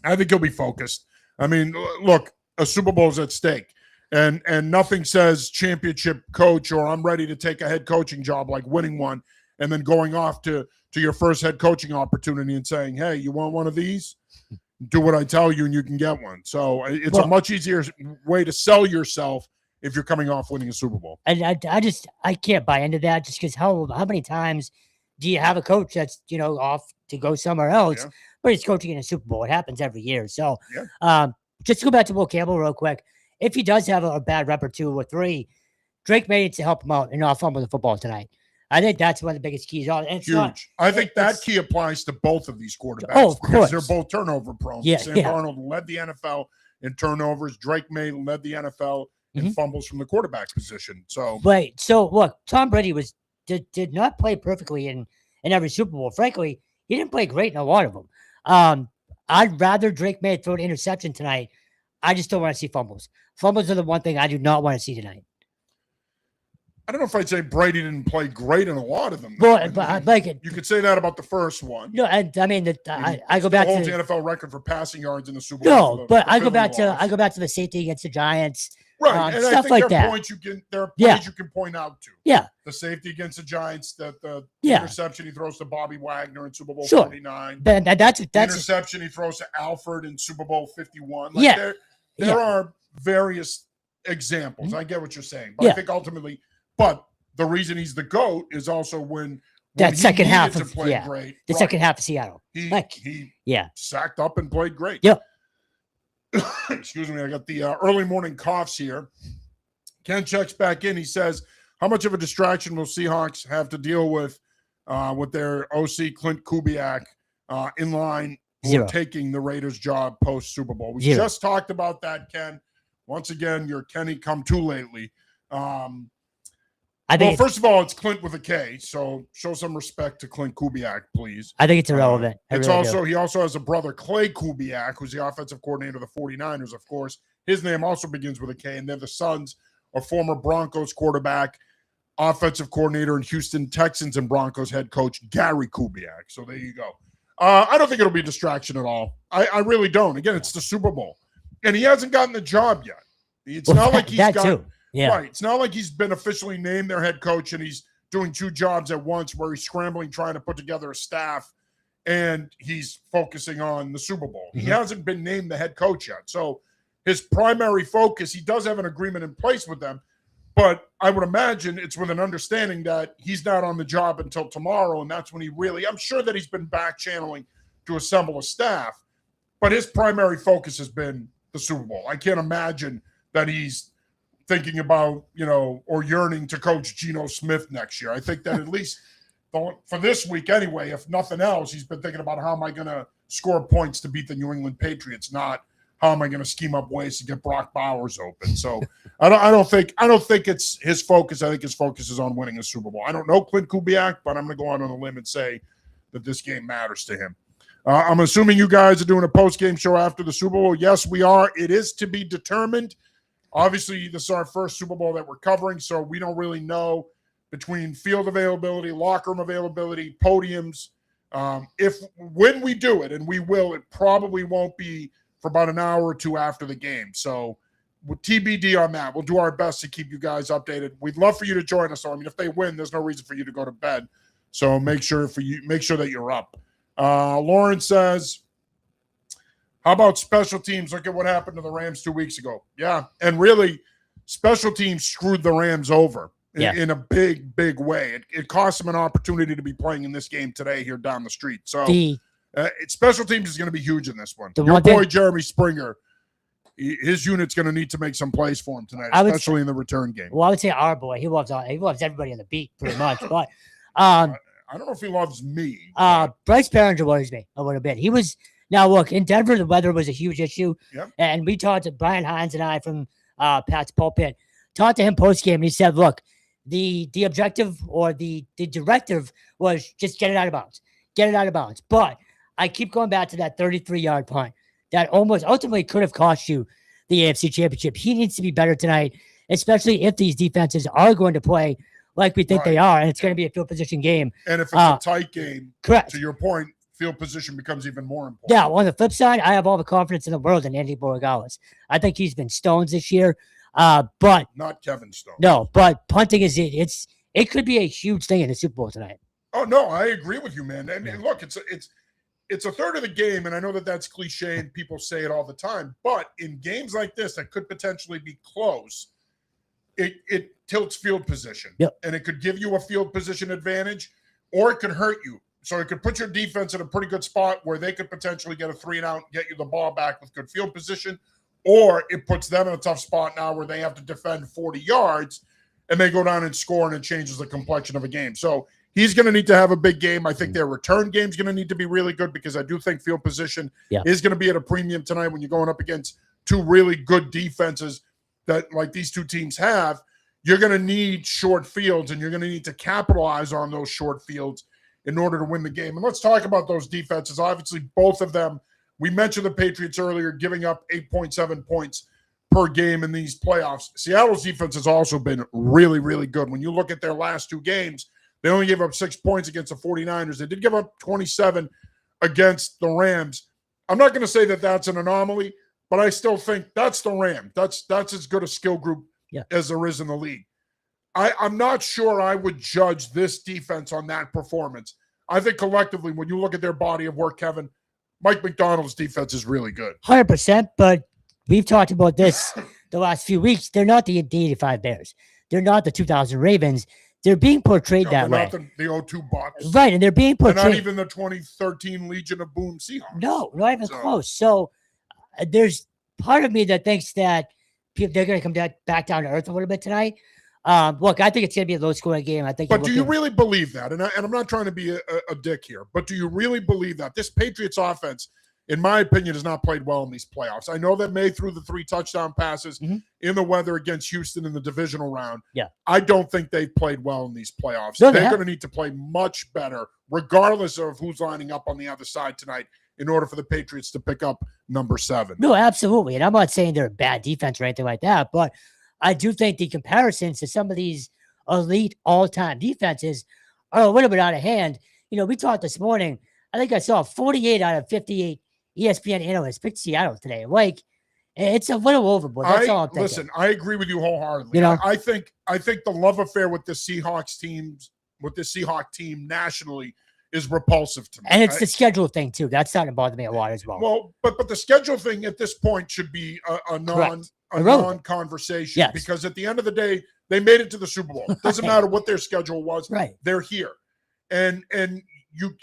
I think he'll be focused. I mean, look, a Super Bowl is at stake, and nothing says championship coach or I'm ready to take a head coaching job like winning one and then going off to your first head coaching opportunity and saying, hey, you want one of these? Do what I tell you and you can get one. So it's a much easier way to sell yourself if you're coming off winning a Super Bowl. And I can't buy into that just because how many times do you have a coach that's, off to go somewhere else, but he's coaching in a Super Bowl? It happens every year. So just to go back to Will Campbell real quick. If he does have a bad rep or 2 or 3, Drake may need to help him out and not fumble the football tonight. I think that's one of the biggest keys. Huge. I think that key applies to both of these quarterbacks. Oh, of because course. They're both turnover prone. Sam Darnold led the NFL in turnovers. Drake May led the NFL in fumbles from the quarterback position. So look, Tom Brady did not play perfectly in every Super Bowl. Frankly, he didn't play great in a lot of them. I'd rather Drake May throw an interception tonight. I just don't want to see fumbles. Fumbles are the one thing I do not want to see tonight. I don't know if I'd say Brady didn't play great in a lot of them. Well, but you could say that about the first one. No, I mean I go back to the NFL record for passing yards in the Super Bowl. No, but I go back to the safety against the Giants. Right, and stuff I think like there are that. points there are plays you can point out to. Yeah, the safety against the Giants, the interception he throws to Bobby Wagner in Super Bowl 49. That's the interception he throws to Alford in Super Bowl 51. There are various examples. I get what you're saying, but I think ultimately. But the reason he's the GOAT is also when that second half of great. The second half of Seattle. He sacked up and played great. Yep. Excuse me, I got the early morning coughs here. Ken checks back in. He says, how much of a distraction will Seahawks have to deal with their OC Clint Kubiak in line for taking the Raiders job post Super Bowl? We just talked about that, Ken. Once again, your Kenny come too lately. First of all, it's Clint with a K, so show some respect to Clint Kubiak, please. I think it's irrelevant. He also has a brother, Clay Kubiak, who's the offensive coordinator of the 49ers, of course. His name also begins with a K, and they're the sons of former Broncos quarterback, offensive coordinator, and Houston Texans and Broncos head coach Gary Kubiak. So there you go. I don't think it'll be a distraction at all. I really don't. Again, it's the Super Bowl, and he hasn't gotten the job yet. It's not like he's got too. Yeah. Right. It's not like he's been officially named their head coach and he's doing 2 jobs at once where he's scrambling, trying to put together a staff, and he's focusing on the Super Bowl. He hasn't been named the head coach yet. So his primary focus, he does have an agreement in place with them, but I would imagine it's with an understanding that he's not on the job until tomorrow, and that's when I'm sure that he's been back channeling to assemble a staff, but his primary focus has been the Super Bowl. I can't imagine that he's thinking about, or yearning to coach Geno Smith next year. I think that at least for this week anyway, if nothing else, he's been thinking about how am I going to score points to beat the New England Patriots, not how am I going to scheme up ways to get Brock Bowers open. So I don't think it's his focus. I think his focus is on winning a Super Bowl. I don't know Clint Kubiak, but I'm going to go out on a limb and say that this game matters to him. I'm assuming you guys are doing a post-game show after the Super Bowl. Yes, we are. It is to be determined. Obviously, this is our first Super Bowl that we're covering, so we don't really know between field availability, locker room availability, podiums. When we do it, and we will, it probably won't be for about an hour or two after the game. So with TBD on that, we'll do our best to keep you guys updated. We'd love for you to join us. So, I mean, if they win, there's no reason for you to go to bed. So make sure that you're up. Lauren says, how about special teams? Look at what happened to the Rams 2 weeks ago. Yeah, and really, special teams screwed the Rams over in a big, big way. It cost them an opportunity to be playing in this game today here down the street. So special teams is going to be huge in this one. Your boy Jeremy Springer, his unit's going to need to make some plays for him tonight, especially in the return game. Well, I would say our boy. He loves everybody on the beat pretty much. But I don't know if he loves me. Bryce Behringer worries me a little bit. He was now look in Denver. The weather was a huge issue, and we talked to Brian Hines and I from Pat's pulpit. Talked to him post game, and he said, "Look, the objective or the directive was just get it out of bounds, get it out of bounds." But I keep going back to that 33-yard punt that almost ultimately could have cost you the AFC Championship. He needs to be better tonight, especially if these defenses are going to play like we think they are, and it's going to be a field position game. And if it's a tight game, correct. To your point, field position becomes even more important. Yeah, on the flip side, I have all the confidence in the world in Andy Borregales. I think he's been stones this year, but not Kevin Stone. No, but punting it could be a huge thing in the Super Bowl tonight. Oh no, I agree with you, man. And look, it's a third of the game, and I know that that's cliche and people say it all the time, but in games like this that could potentially be close, it tilts field position. And it could give you a field position advantage, or it could hurt you. So it could put your defense in a pretty good spot where they could potentially get a 3-and-out, get you the ball back with good field position, or it puts them in a tough spot now where they have to defend 40 yards and they go down and score, and it changes the complexion of a game. So he's going to need to have a big game. I think their return game is going to need to be really good, because I do think field position is going to be at a premium tonight when you're going up against two really good defenses that like these two teams have. You're going to need short fields, and you're going to need to capitalize on those short fields in order to win the game. And let's talk about those defenses. Obviously, both of them, we mentioned the Patriots earlier, giving up 8.7 points per game in these playoffs. Seattle's defense has also been really, really good. When you look at their last two games, they only gave up 6 points against the 49ers. They did give up 27 against the Rams. I'm not going to say that that's an anomaly, but I still think that's the Rams. That's as good a skill group as there is in the league. I'm not sure I would judge this defense on that performance. I think collectively, when you look at their body of work, Kevin, Mike McDonald's defense is really good. 100%, but we've talked about this the last few weeks. They're not the 85 Bears. They're not the 2000 Ravens. They're being portrayed that way. Not the 02 Bucks. Right, and they're being portrayed. They're not even the 2013 Legion of Boom Seahawks. No, not even close. So there's part of me that thinks that they're going to come back down to earth a little bit tonight. Look, I think it's going to be a low-scoring game. I think. But do you really believe that? And I'm not trying to be a dick here, but do you really believe that this Patriots offense, in my opinion, has not played well in these playoffs? I know that May threw the 3 touchdown passes in the weather against Houston in the divisional round. Yeah, I don't think they've played well in these playoffs. No, they're going to need to play much better, regardless of who's lining up on the other side tonight, in order for the Patriots to pick up number 7. No, absolutely. And I'm not saying they're a bad defense or anything like that, but I do think the comparisons to some of these elite all-time defenses are a little bit out of hand. You know, we talked this morning. I think I saw 48 out of 58 ESPN analysts picked Seattle today. Like, it's a little overboard. That's all I'm thinking. Listen, I agree with you wholeheartedly. You know? I think the love affair with the Seahawks teams, with the Seahawk team nationally, is repulsive to me. And it's the schedule thing too. That's starting to bother me a lot as well. Well, but the schedule thing at this point should be a non-conversation, because at the end of the day, they made it to the Super Bowl. It doesn't matter what their schedule was. Right. They're here. And you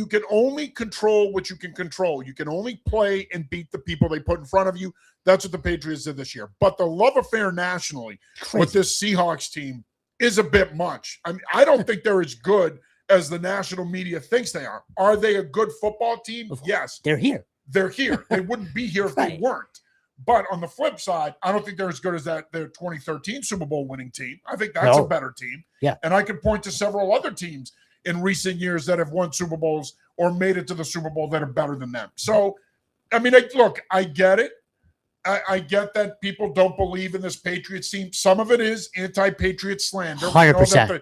can only control what you can control. You can only play and beat the people they put in front of you. That's what the Patriots did this year. But the love affair nationally with this Seahawks team is a bit much. I mean, I don't think they're as good as the national media thinks they are. Are they a good football team? Yes. They're here. They're here. They wouldn't be here if they weren't. But on the flip side, I don't think they're as good as their 2013 Super Bowl winning team. I think that's a better team. Yeah. And I could point to several other teams in recent years that have won Super Bowls or made it to the Super Bowl that are better than them. So, I mean, look, I get it. I get that people don't believe in this Patriots team. Some of it is anti-Patriot slander. 100%.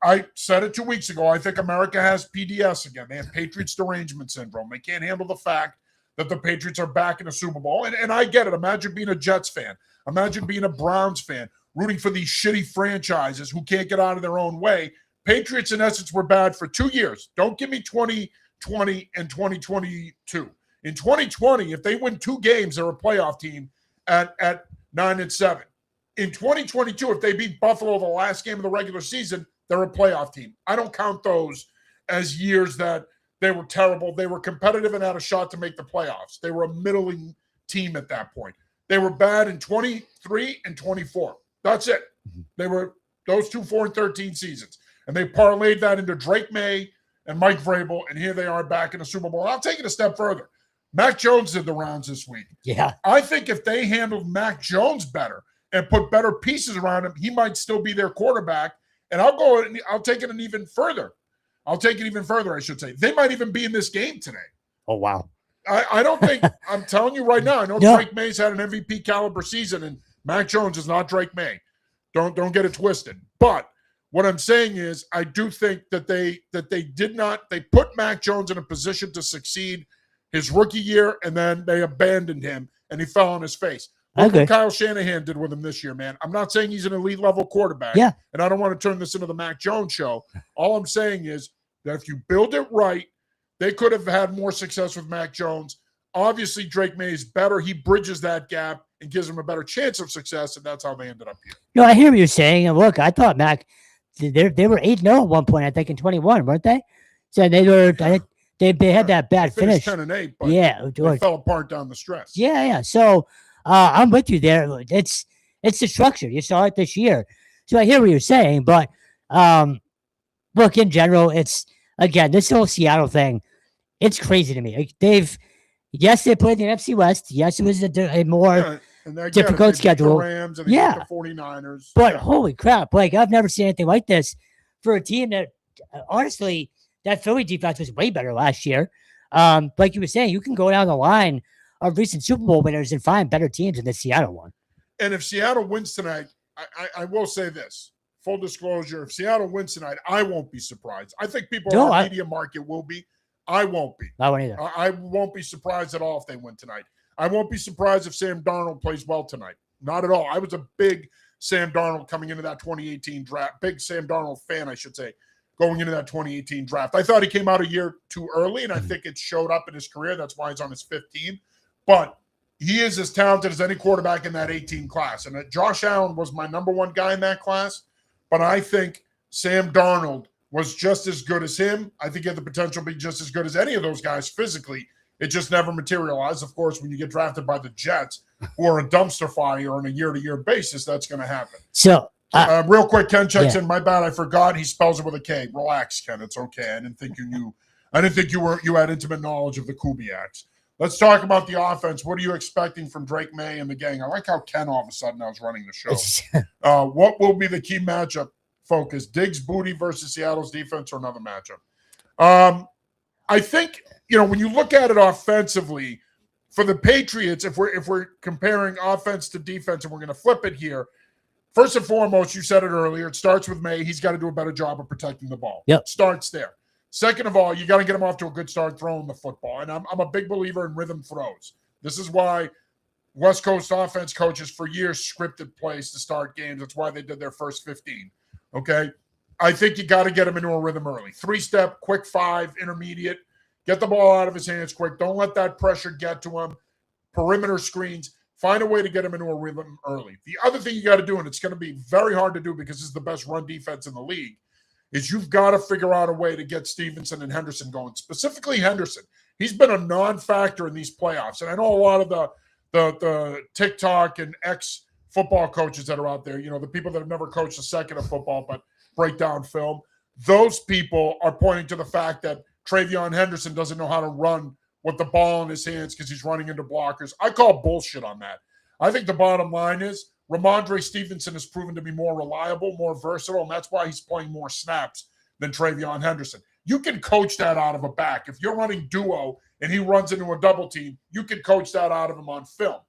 I said it 2 weeks ago. I think America has PDS again. They have Patriots derangement syndrome. They can't handle the fact that the Patriots are back in a Super Bowl. And I get it. Imagine being a Jets fan. Imagine being a Browns fan, rooting for these shitty franchises who can't get out of their own way. Patriots, in essence, were bad for 2 years. Don't give me 2020 and 2022. In 2020, if they win 2 games, they're a playoff team at 9-7. In 2022, if they beat Buffalo the last game of the regular season, they're a playoff team. I don't count those as years that they were terrible. They were competitive and had a shot to make the playoffs. They were a middling team at that point. They were bad in 23 and 24. That's it. They were those 2 4-13 seasons. And they parlayed that into Drake May and Mike Vrabel, and here they are back in the Super Bowl. I'll take it a step further. Mac Jones did the rounds this week. Yeah. I think if they handled Mac Jones better and put better pieces around him, he might still be their quarterback. And I'll take it even further. I'll take it even further, I should say. They might even be in this game today. Oh, wow. I don't think – I'm telling you right now, I know Drake May's had an MVP caliber season, and Mac Jones is not Drake May. Don't get it twisted. But what I'm saying is I do think that they put Mac Jones in a position to succeed his rookie year, and then they abandoned him, and he fell on his face. Look what Kyle Shanahan did with him this year, man. I'm not saying he's an elite level quarterback. Yeah. And I don't want to turn this into the Mac Jones show. All I'm saying is that if you build it right, they could have had more success with Mac Jones. Obviously, Drake May is better. He bridges that gap and gives him a better chance of success, and that's how they ended up here. No, I hear what you're saying. And look, I thought Mac, they were 8-0 at one point, I think, in 21, weren't they? So they were. They had that bad finish. 10-8, but they fell apart down the stretch. Yeah. So I'm with you there. It's the structure. You saw it this year. So I hear what you're saying, but look, in general, it's again this whole Seattle thing. It's crazy to me. Like, they played the NFC West. Yes, it was a more difficult schedule. The Rams and the 49ers. But holy crap! Like I've never seen anything like this for a team that honestly. That Philly defense was way better last year. Like you were saying, you can go down the line of recent Super Bowl winners and find better teams than the Seattle one. And if Seattle wins tonight, I will say this. Full disclosure, if Seattle wins tonight, I won't be surprised. I think people in the media market will be. I won't be. I won't either. I won't be surprised at all if they win tonight. I won't be surprised if Sam Darnold plays well tonight. Not at all. I was a big Sam Darnold coming into that 2018 draft. Big Sam Darnold fan, I should say. Going into that 2018 draft. I thought he came out a year too early, and I think it showed up in his career. That's why he's on his 15th team. But he is as talented as any quarterback in that 18 class. And Josh Allen was my number one guy in that class. But I think Sam Darnold was just as good as him. I think he had the potential to be just as good as any of those guys physically. It just never materialized. Of course, when you get drafted by the Jets, who are a dumpster fire on a year-to-year basis, that's going to happen. So, real quick, Ken checks in. My bad, I forgot. He spells it with a K. Relax, Ken. It's okay. I didn't think you knew. I didn't think you had intimate knowledge of the Kubiaks. Let's talk about the offense. What are you expecting from Drake May and the gang? I like how Ken all of a sudden I was running the show. What will be the key matchup focus? Diggs booty versus Seattle's defense or another matchup? I think when you look at it offensively for the Patriots, if we're comparing offense to defense, and we're going to flip it here. First and foremost, you said it earlier, it starts with May. He's got to do a better job of protecting the ball. Yep. Starts there. Second of all, you got to get him off to a good start throwing the football. And I'm a big believer in rhythm throws. This is why West Coast offense coaches for years scripted plays to start games. That's why they did their first 15. Okay? I think you got to get him into a rhythm early. 3-step, quick 5, intermediate. Get the ball out of his hands quick. Don't let that pressure get to him. Perimeter screens. Find a way to get him into a rhythm early. The other thing you got to do, and it's going to be very hard to do because this is the best run defense in the league, is you've got to figure out a way to get Stevenson and Henderson going. Specifically Henderson. He's been a non-factor in these playoffs. And I know a lot of the TikTok and ex-football coaches that are out there, the people that have never coached a second of football but break down film, those people are pointing to the fact that Travion Henderson doesn't know how to run with the ball in his hands because he's running into blockers. I call bullshit on that. I think the bottom line is Ramondre Stevenson has proven to be more reliable, more versatile, and that's why he's playing more snaps than Travion Henderson. You can coach that out of a back. If you're running duo and he runs into a double team, you can coach that out of him on film.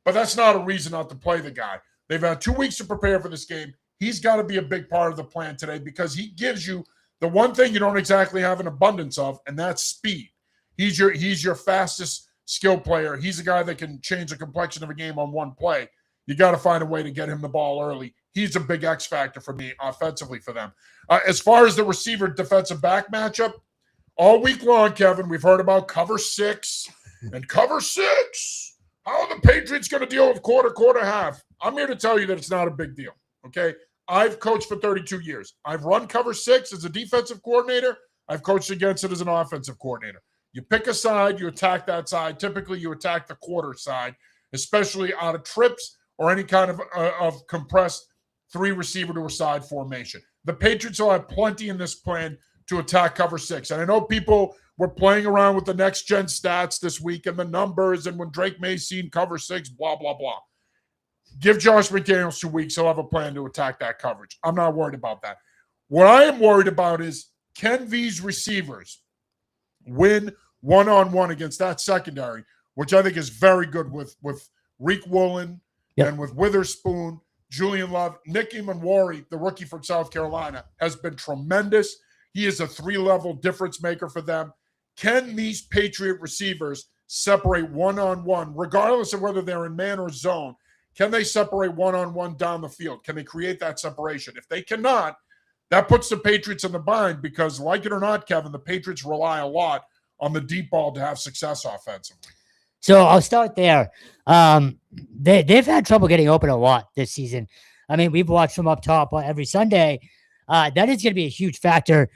But that's not a reason not to play the guy. They've had 2 weeks to prepare for this game. he's got to be a big part of the plan today because he gives you the one thing you don't exactly have an abundance of, and that's speed. He's your fastest skill player. He's a guy that can change the complexion of a game on one play. You got to find a way to get him the ball early. He's a big X factor for me offensively for them. As far as the receiver defensive back matchup, all week long, Kevin, we've heard about cover 6 and cover 6. How are the Patriots going to deal with quarter, half? I'm here to tell you that it's not a big deal, okay? I've coached for 32 years. I've run cover 6 as a defensive coordinator. I've coached against it as an offensive coordinator. You pick a side, you attack that side. Typically, you attack the quarter side, especially out of trips or any kind of compressed 3 receiver to a side formation. The Patriots will have plenty in this plan to attack cover 6. And I know people were playing around with the next-gen stats this week and the numbers and when Drake May seen cover 6, blah, blah, blah. Give Josh McDaniels 2 weeks. He'll have a plan to attack that coverage. I'm not worried about that. What I am worried about is, can these receivers win one-on-one against that secondary, which I think is very good with Reek Woolen and with Witherspoon, Julian Love. Nick Emanwari, the rookie from South Carolina, has been tremendous. He is a 3-level difference maker for them. Can these Patriot receivers separate one-on-one, regardless of whether they're in man or zone? Can they separate one-on-one down the field? Can they create that separation? If they cannot, that puts the Patriots in the bind because, like it or not, Kevin, the Patriots rely a lot on the deep ball to have success offensively. So I'll start there. They've had trouble getting open a lot this season. I mean, we've watched them up top every Sunday. That is going to be a huge factor.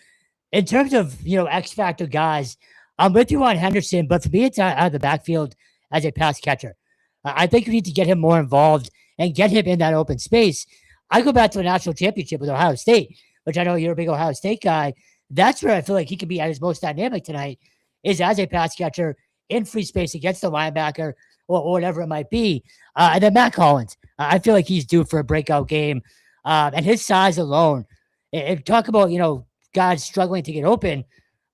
In terms of, X factor guys, I'm with you on Henderson, but for me, it's out of the backfield as a pass catcher. I think you need to get him more involved and get him in that open space. I go back to a national championship with Ohio State, which I know you're a big Ohio State guy. That's where I feel like he could be at his most dynamic tonight, is as a pass catcher in free space against the linebacker or whatever it might be. And then Matt Collins, I feel like he's due for a breakout game. And his size alone, and talk about, guys struggling to get open.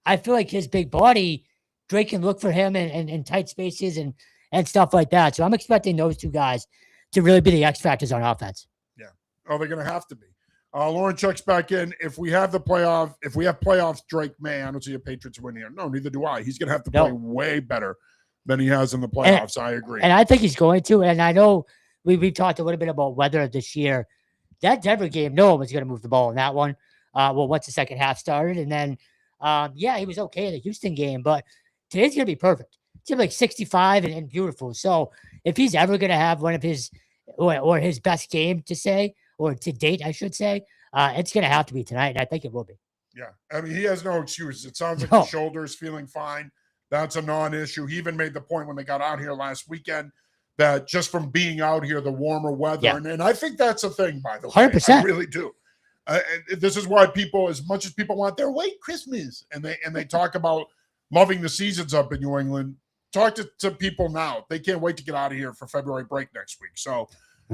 I feel like his big body, Drake can look for him in tight spaces and stuff like that. So I'm expecting those 2 guys to really be the X factors on offense. Yeah. Oh, they're going to have to be. Lauren checks back in. If we have playoffs, Drake May, I don't see a Patriots win here. No, neither do I. He's going to have to play way better than he has in the playoffs. I agree. And I think he's going to. And I know we've talked a little bit about weather this year. That Denver game, no one was going to move the ball in that one. Once the second half started. And then, he was okay in the Houston game. But today's going to be perfect. It's going to be like 65 and beautiful. So if he's ever going to have one of his or his best game to say, or to date, I should say, it's going to have to be tonight, and I think it will be. Yeah. I mean, he has no excuse. It sounds like his shoulder is feeling fine. That's a non-issue. He even made the point when they got out here last weekend that just from being out here, the warmer weather, and I think that's a thing, by the way. 100%. I really do. This is why people, as much as people want their white Christmas, and they talk about loving the seasons up in New England, talk to people now. They can't wait to get out of here for February break next week. So,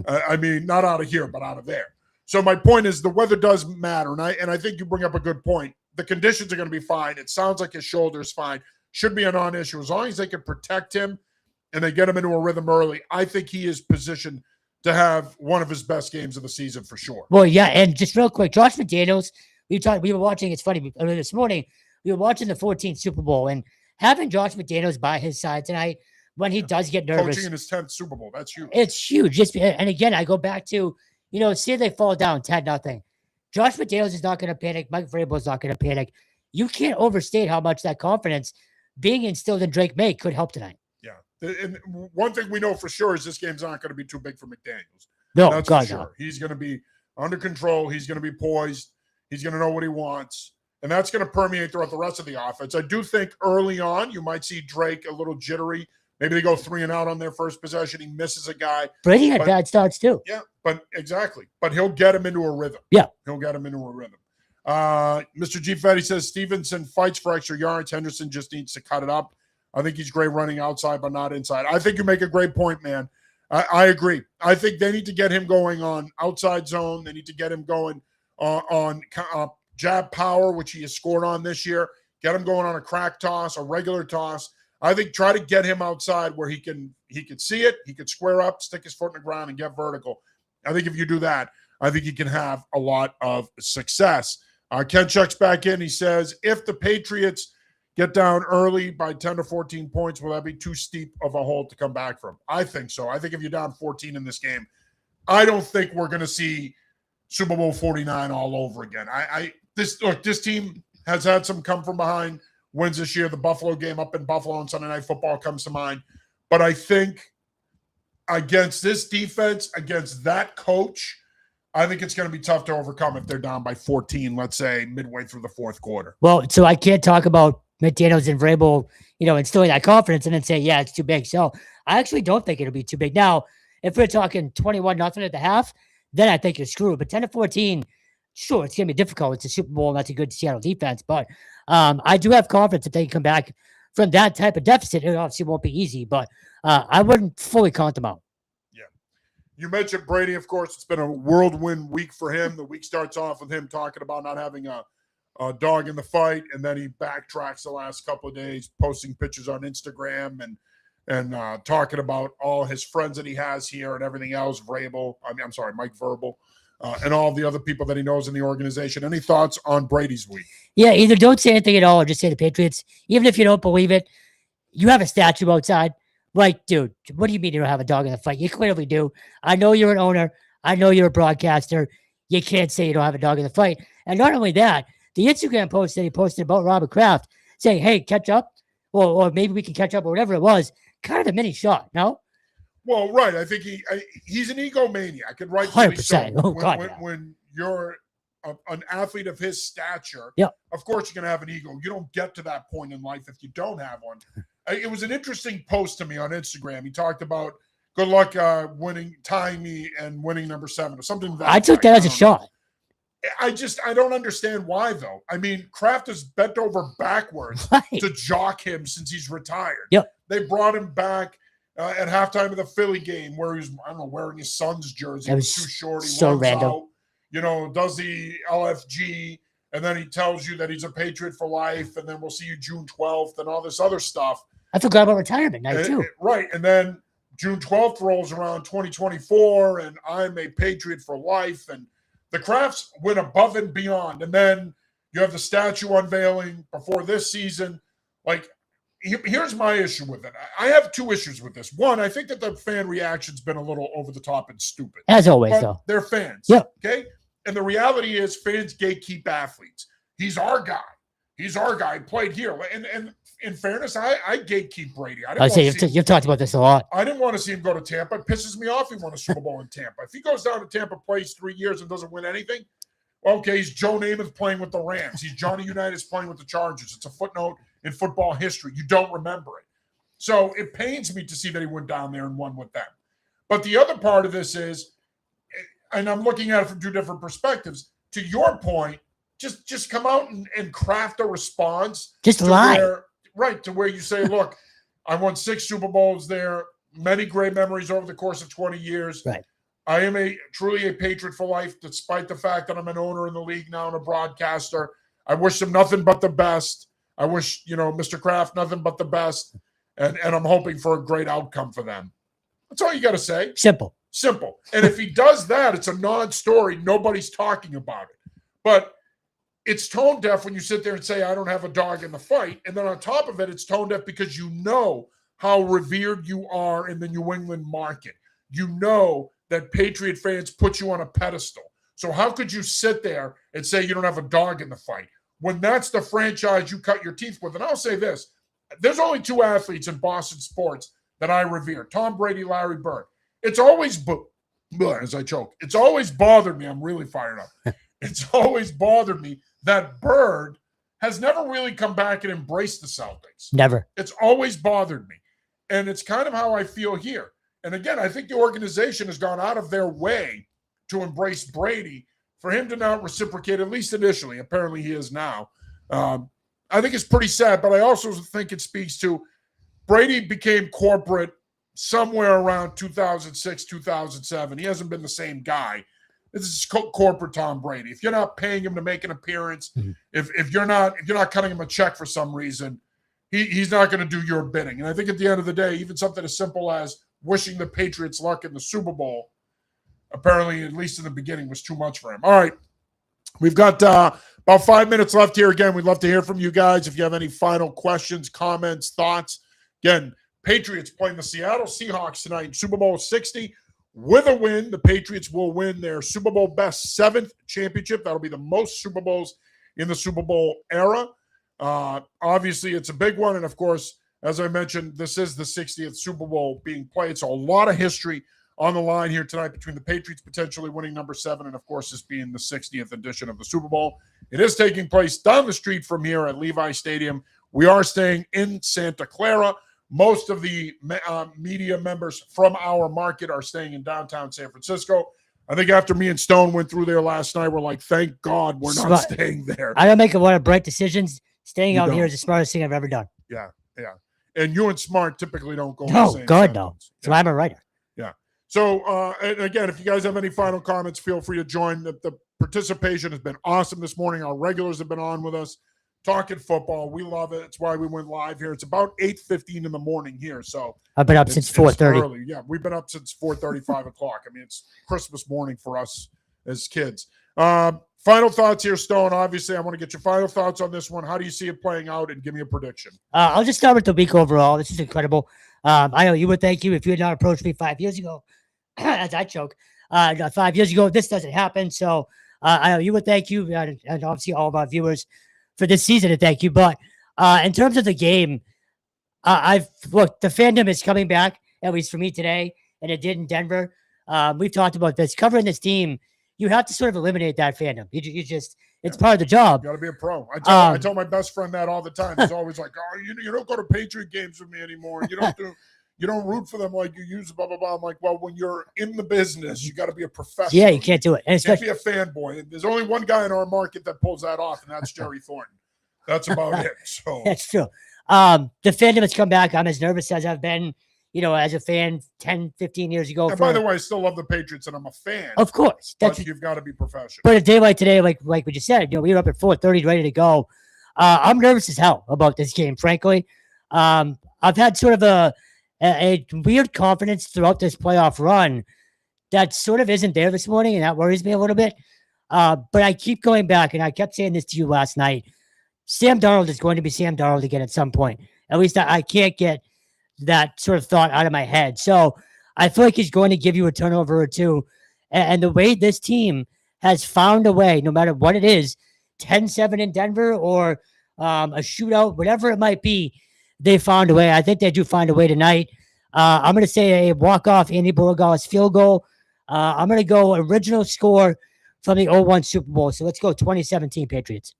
I mean, not out of here, but out of there. So my point is the weather does matter, and I think you bring up a good point. The conditions are going to be fine. It sounds like his shoulder's fine. Should be a non-issue. As long as they can protect him and they get him into a rhythm early, I think he is positioned to have one of his best games of the season for sure. Well, yeah, and just real quick, Josh McDaniels, we were watching, it's funny, this morning, we were watching the 14th Super Bowl, and having Josh McDaniels by his side tonight, when he does get nervous. Coaching in his 10th Super Bowl, that's huge. It's huge. And again, I go back to, say they fall down 10-0. Josh McDaniels is not going to panic. Mike Vrabel is not going to panic. You can't overstate how much that confidence being instilled in Drake May could help tonight. Yeah. And one thing we know for sure is this game's not going to be too big for McDaniels. No, that's God, for sure. No. He's going to be under control. He's going to be poised. He's going to know what he wants. And that's going to permeate throughout the rest of the offense. I do think early on you might see Drake a little jittery. Maybe they go 3-and-out on their first possession. He misses a guy. Brady had bad starts too. Yeah, but exactly. But he'll get him into a rhythm. Yeah. He'll get him into a rhythm. Mr. G. Fetty says Stevenson fights for extra yards. Henderson just needs to cut it up. I think he's great running outside, but not inside. I think you make a great point, man. I agree. I think they need to get him going on outside zone. They need to get him going on jab power, which he has scored on this year. Get him going on a crack toss, a regular toss. I think try to get him outside where he can see it. He can square up, stick his foot in the ground, and get vertical. I think if you do that, I think he can have a lot of success. Ken checks back in. He says, if the Patriots get down early by 10 to 14 points, will that be too steep of a hole to come back from? I think so. I think if you're down 14 in this game, I don't think we're going to see Super Bowl 49 all over again. This team has had some come from behind wins this year. The Buffalo game up in Buffalo on Sunday Night Football comes to mind. But I think against this defense, against that coach, I think it's going to be tough to overcome if they're down by 14, let's say, midway through the fourth quarter. Well, so I can't talk about McDaniels and Vrabel, instilling that confidence and then say, yeah, it's too big. So I actually don't think it'll be too big. Now, if we're talking 21-0 at the half, then I think you're screwed. But 10 to 14, sure, it's going to be difficult. It's a Super Bowl, and that's a good Seattle defense. But I do have confidence that they can come back from that type of deficit. It obviously won't be easy, but I wouldn't fully count them out. Yeah. You mentioned Brady, of course. It's been a whirlwind week for him. The week starts off with him talking about not having a dog in the fight, and then he backtracks the last couple of days, posting pictures on Instagram and talking about all his friends that he has here and everything else. Mike Vrabel, and all the other people that he knows in the organization. Any thoughts on Brady's week? Yeah, either don't say anything at all or just say the Patriots. Even if you don't believe it, you have a statue outside. Like, dude, what do you mean you don't have a dog in the fight? You clearly do. I know you're an owner. I know you're a broadcaster. You can't say you don't have a dog in the fight. And not only that, the Instagram post that he posted about Robert Kraft saying, hey, catch up, or maybe we can catch up or whatever it was, kind of a mini shot, no? Well, right. I think he's an egomaniac. And rightfully 100%. So. When you're an athlete of his stature, yep, of course you're going to have an ego. You don't get to that point in life if you don't have one. It was an interesting post to me on Instagram. He talked about good luck tying me and winning number 7 or something. I took that as a shot. I don't understand why, though. I mean, Kraft has bent over backwards to jock him since he's retired. Yep. They brought him back at halftime of the Philly game where he was, wearing his son's jersey. It was too short. He so random. Out, does the LFG, and then he tells you that he's a Patriot for life, and then we'll see you June 12th and all this other stuff. I forgot about retirement night, too. Right. And then June 12th rolls around 2024, and I'm a Patriot for life, and the Krafts went above and beyond. And then you have the statue unveiling before this season. Like, here's my issue with it. I have 2 issues with this. One, I think that the fan reaction's been a little over the top and stupid. As always, though. They're fans. Yep. Okay? And the reality is fans gatekeep athletes. He's our guy. He's our guy. He played here. And in fairness, I gatekeep Brady. You've talked about this a lot. I didn't want to see him go to Tampa. It pisses me off he won a Super Bowl in Tampa. If he goes down to Tampa, plays 3 years and doesn't win anything, okay, he's Joe Namath playing with the Rams. He's Johnny Unitas playing with the Chargers. It's a footnote in football history. You don't remember it. So it pains me to see that he went down there and won with them. But the other part of this is, and I'm looking at it from 2 different perspectives, to your point, just come out and craft a response. Just lie. To where you say, look, I won 6 Super Bowls there, many great memories over the course of 20 years. Right. I am truly a Patriot for life, despite the fact that I'm an owner in the league now and a broadcaster. I wish him nothing but the best. I wish, Mr. Kraft nothing but the best. And I'm hoping for a great outcome for them. That's all you got to say. Simple. And if he does that, it's a non-story. Nobody's talking about it. But it's tone deaf when you sit there and say, I don't have a dog in the fight. And then on top of it, it's tone deaf because you know how revered you are in the New England market. You know that Patriot fans put you on a pedestal. So how could you sit there and say you don't have a dog in the fight when that's the franchise you cut your teeth with? And I'll say this. There's only 2 athletes in Boston sports that I revere, Tom Brady, Larry Bird. It's always, as I choke, it's always bothered me. I'm really fired up. It's always bothered me that Bird has never really come back and embraced the Celtics. Never. It's always bothered me. And it's kind of how I feel here. And again, I think the organization has gone out of their way to embrace Brady for him to not reciprocate, at least initially. Apparently he is now. I think it's pretty sad, but I also think it speaks to Brady became corporate somewhere around 2006, 2007. He hasn't been the same guy. This is corporate Tom Brady. If you're not paying him to make an appearance, if you're not cutting him a check for some reason, he's not going to do your bidding. And I think at the end of the day, even something as simple as wishing the Patriots luck in the Super Bowl, apparently, at least in the beginning, was too much for him. All right. We've got about 5 minutes left here. Again, we'd love to hear from you guys. If you have any final questions, comments, thoughts. Again, Patriots playing the Seattle Seahawks tonight in Super Bowl 60. With a win, the Patriots will win their Super Bowl best 7th championship. That'll be the most Super Bowls in the Super Bowl era. Obviously, it's a big one. And, of course, as I mentioned, this is the 60th Super Bowl being played. So a lot of history on the line here tonight between the Patriots potentially winning number 7 and, of course, this being the 60th edition of the Super Bowl. It is taking place down the street from here at Levi Stadium. We are staying in Santa Clara. Most of the media members from our market are staying in downtown San Francisco. I think after me and Stone went through there last night, we're like, thank God we're not staying there. I don't make a lot of bright decisions. Staying out here is the smartest thing I've ever done. Yeah. And you and Smart typically don't go. No, God, no. That's why I'm a writer. Yeah. So, and again, if you guys have any final comments, feel free to join. The participation has been awesome this morning. Our regulars have been on with us talking football. We love it. It's why we went live here. It's about 8:15 in the morning here. So I've been up since 4:30. Yeah, we've been up since 4:30, 5 o'clock. I mean, it's Christmas morning for us as kids. Final thoughts here, Stone. Obviously, I want to get your final thoughts on this one. How do you see it playing out, and give me a prediction? I'll just start with the week overall. This is incredible. I know you would thank you if you had not approached me 5 years ago. As I choke, 5 years ago, this doesn't happen. So I know you would thank you, and obviously all of our viewers for this season to thank you. But in terms of the game, look, the fandom is coming back, at least for me today, and it did in Denver. We've talked about this. Covering this team, you have to sort of eliminate that fandom. You just, it's part of the job. You got to be a pro. I tell my best friend that all the time. He's always like, oh, you don't go to Patriot games with me anymore. You don't root for them like you use, blah, blah, blah. I'm like, well, when you're in the business, you got to be a professional. Yeah, you can't do it. And you can't be a fanboy. There's only one guy in our market that pulls that off, and that's Jerry Thornton. That's about it. So that's true. The fandom has come back. I'm as nervous as I've been, as a fan 10, 15 years ago. And by the way, I still love the Patriots, and I'm a fan. Of course. But you've got to be professional. But a day like today, like we just said, we were up at 4:30 ready to go. I'm nervous as hell about this game, frankly. I've had sort of a weird confidence throughout this playoff run that sort of isn't there this morning, and that worries me a little bit. But I keep going back, and I kept saying this to you last night. Sam Darnold is going to be Sam Darnold again at some point. At least I can't get that sort of thought out of my head. So I feel like he's going to give you a turnover or two. And the way this team has found a way, no matter what it is, 10-7 in Denver or a shootout, whatever it might be, they found a way. I think they do find a way tonight. I'm going to say a walk-off Andy Borregales field goal. I'm going to go original score from the 0-1 Super Bowl. So let's go 2017 Patriots.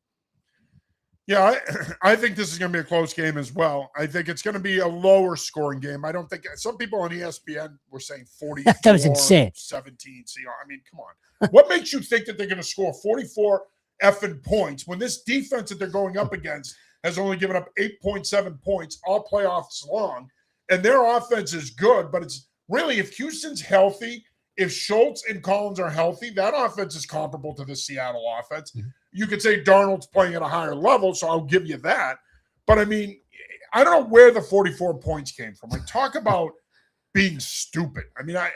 Yeah, I think this is going to be a close game as well. I think it's going to be a lower scoring game. I don't think some people on ESPN were saying 44, that was insane. 17. I mean, come on. What makes you think that they're going to score 44 effing points when this defense that they're going up against has only given up 8.7 points all playoffs long? And their offense is good, but it's really, if Houston's healthy, if Schultz and Collins are healthy, that offense is comparable to the Seattle offense. Mm-hmm. You could say Darnold's playing at a higher level, so I'll give you that. But, I mean, I don't know where the 44 points came from. Like, talk about being stupid. I mean, I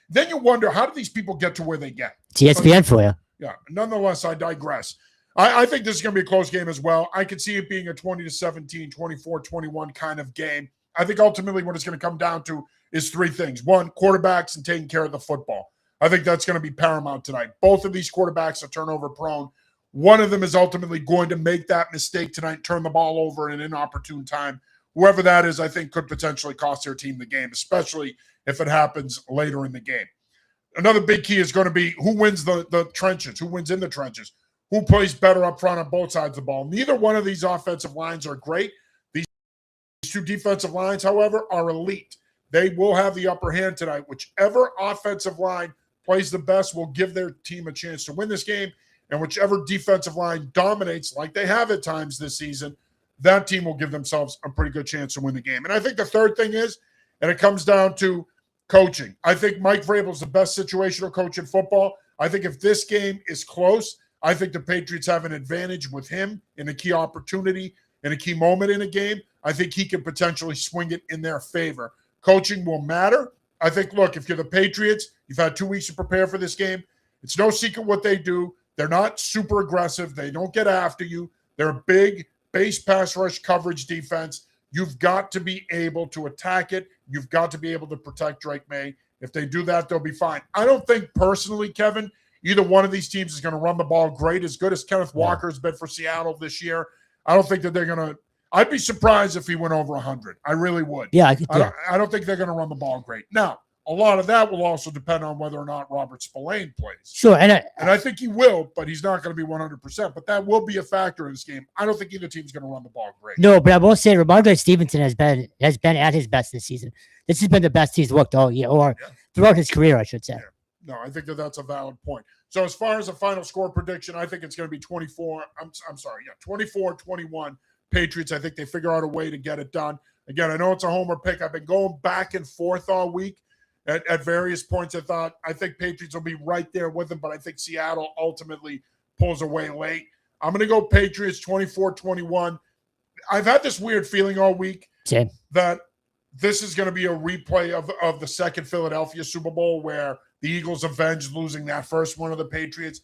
then you wonder, how do these people get to where they get? It's ESPN for you. Yeah. Nonetheless, I digress. I think this is going to be a close game as well. I could see it being a 20-17, 24-21 kind of game. I think ultimately what it's going to come down to is three things. One, quarterbacks and taking care of the football. I think that's going to be paramount tonight. Both of these quarterbacks are turnover prone. One of them is ultimately going to make that mistake tonight, turn the ball over in an inopportune time. Whoever that is, I think, could potentially cost their team the game, especially if it happens later in the game. Another big key is going to be who wins the trenches, who wins in the trenches, who plays better up front on both sides of the ball. Neither one of these offensive lines are great. These two defensive lines, however, are elite. They will have the upper hand tonight. Whichever offensive line plays the best will give their team a chance to win this game. And whichever defensive line dominates, like they have at times this season, that team will give themselves a pretty good chance to win the game. And I think the third thing is, and it comes down to coaching. I think Mike Vrabel is the best situational coach in football. I think if this game is close, I think the Patriots have an advantage with him in a key opportunity, in a key moment in a game. I think he can potentially swing it in their favor. Coaching will matter. I think, look, if you're the Patriots, You've had 2 weeks to prepare for this game. It's no secret what they do. They're not super aggressive. They don't get after you. They're a big base pass rush coverage defense. You've got to be able to attack it. You've got to be able to protect Drake May. If they do that, they'll be fine. I don't think personally, Kevin, either one of these teams is going to run the ball great, as good as Kenneth Walker's been for Seattle this year. I don't think that they're going to – I'd be surprised if he went over 100. I really would. Yeah, I don't think they're going to run the ball great. Now, a lot of that will also depend on whether or not Robert Spillane plays. Sure. And I think he will, but he's not going to be 100%. But that will be a factor in this game. I don't think either team's going to run the ball great. No, but I will say Ramondre Stevenson has been at his best this season. This has been the best he's looked all year, or throughout his career, I should say. Yeah. No, I think that's a valid point. So as far as a final score prediction, I think it's going to be 24-21 Patriots. I think they figure out a way to get it done. Again, I know it's a homer pick. I've been going back and forth all week. At various points, I think Patriots will be right there with them, but I think Seattle ultimately pulls away late. I'm going to go Patriots 24-21. I've had this weird feeling all week that this is going to be a replay of the second Philadelphia Super Bowl where the Eagles avenged losing that first one of the Patriots.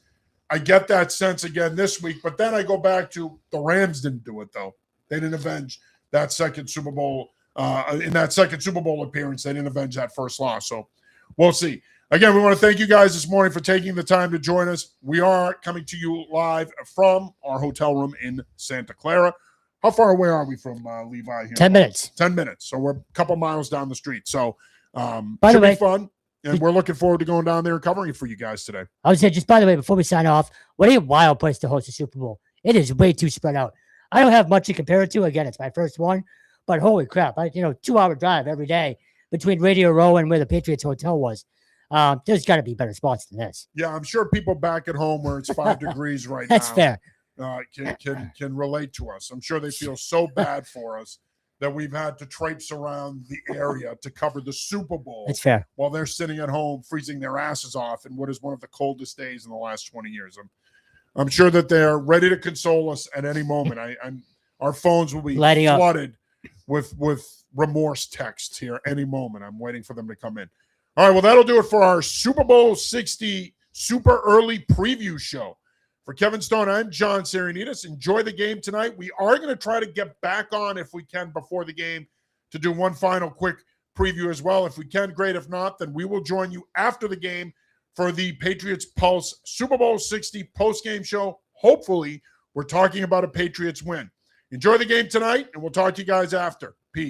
I get that sense again this week, but then I go back to the Rams didn't do it, though. They didn't avenge that second Super Bowl. In that second Super Bowl appearance, they didn't avenge that first loss. So we'll see. Again, we want to thank you guys this morning for taking the time to join us. We are coming to you live from our hotel room in Santa Clara. How far away are we from Levi here? 10 minutes. 10 minutes. So we're a couple miles down the street. So by the way, be fun. And we're looking forward to going down there and covering it for you guys today. I would say, just by the way, before we sign off, what a wild place to host a Super Bowl. It is way too spread out. I don't have much to compare it to. Again, it's my first one. But holy crap, 2-hour drive every day between Radio Row and where the Patriots Hotel was. There's got to be better spots than this. Yeah, I'm sure people back at home where it's 5 degrees right now. That's fair. Can relate to us. I'm sure they feel so bad for us that we've had to traipse around the area to cover the Super Bowl. That's fair. While they're sitting at home freezing their asses off in what is one of the coldest days in the last 20 years. I'm sure that they're ready to console us at any moment. Our phones will be flooded with remorse texts here any moment. I'm waiting for them to come in. All right, well, that'll do it for our Super Bowl 60 super early preview show. For Kevin Stone, I'm John Serenitas. Enjoy the game tonight. We are going to try to get back on if we can before the game to do one final quick preview as well. If we can, great. If not, then we will join you after the game for the Patriots Pulse Super Bowl 60 post-game show. Hopefully, we're talking about a Patriots win. Enjoy the game tonight, and we'll talk to you guys after. Peace.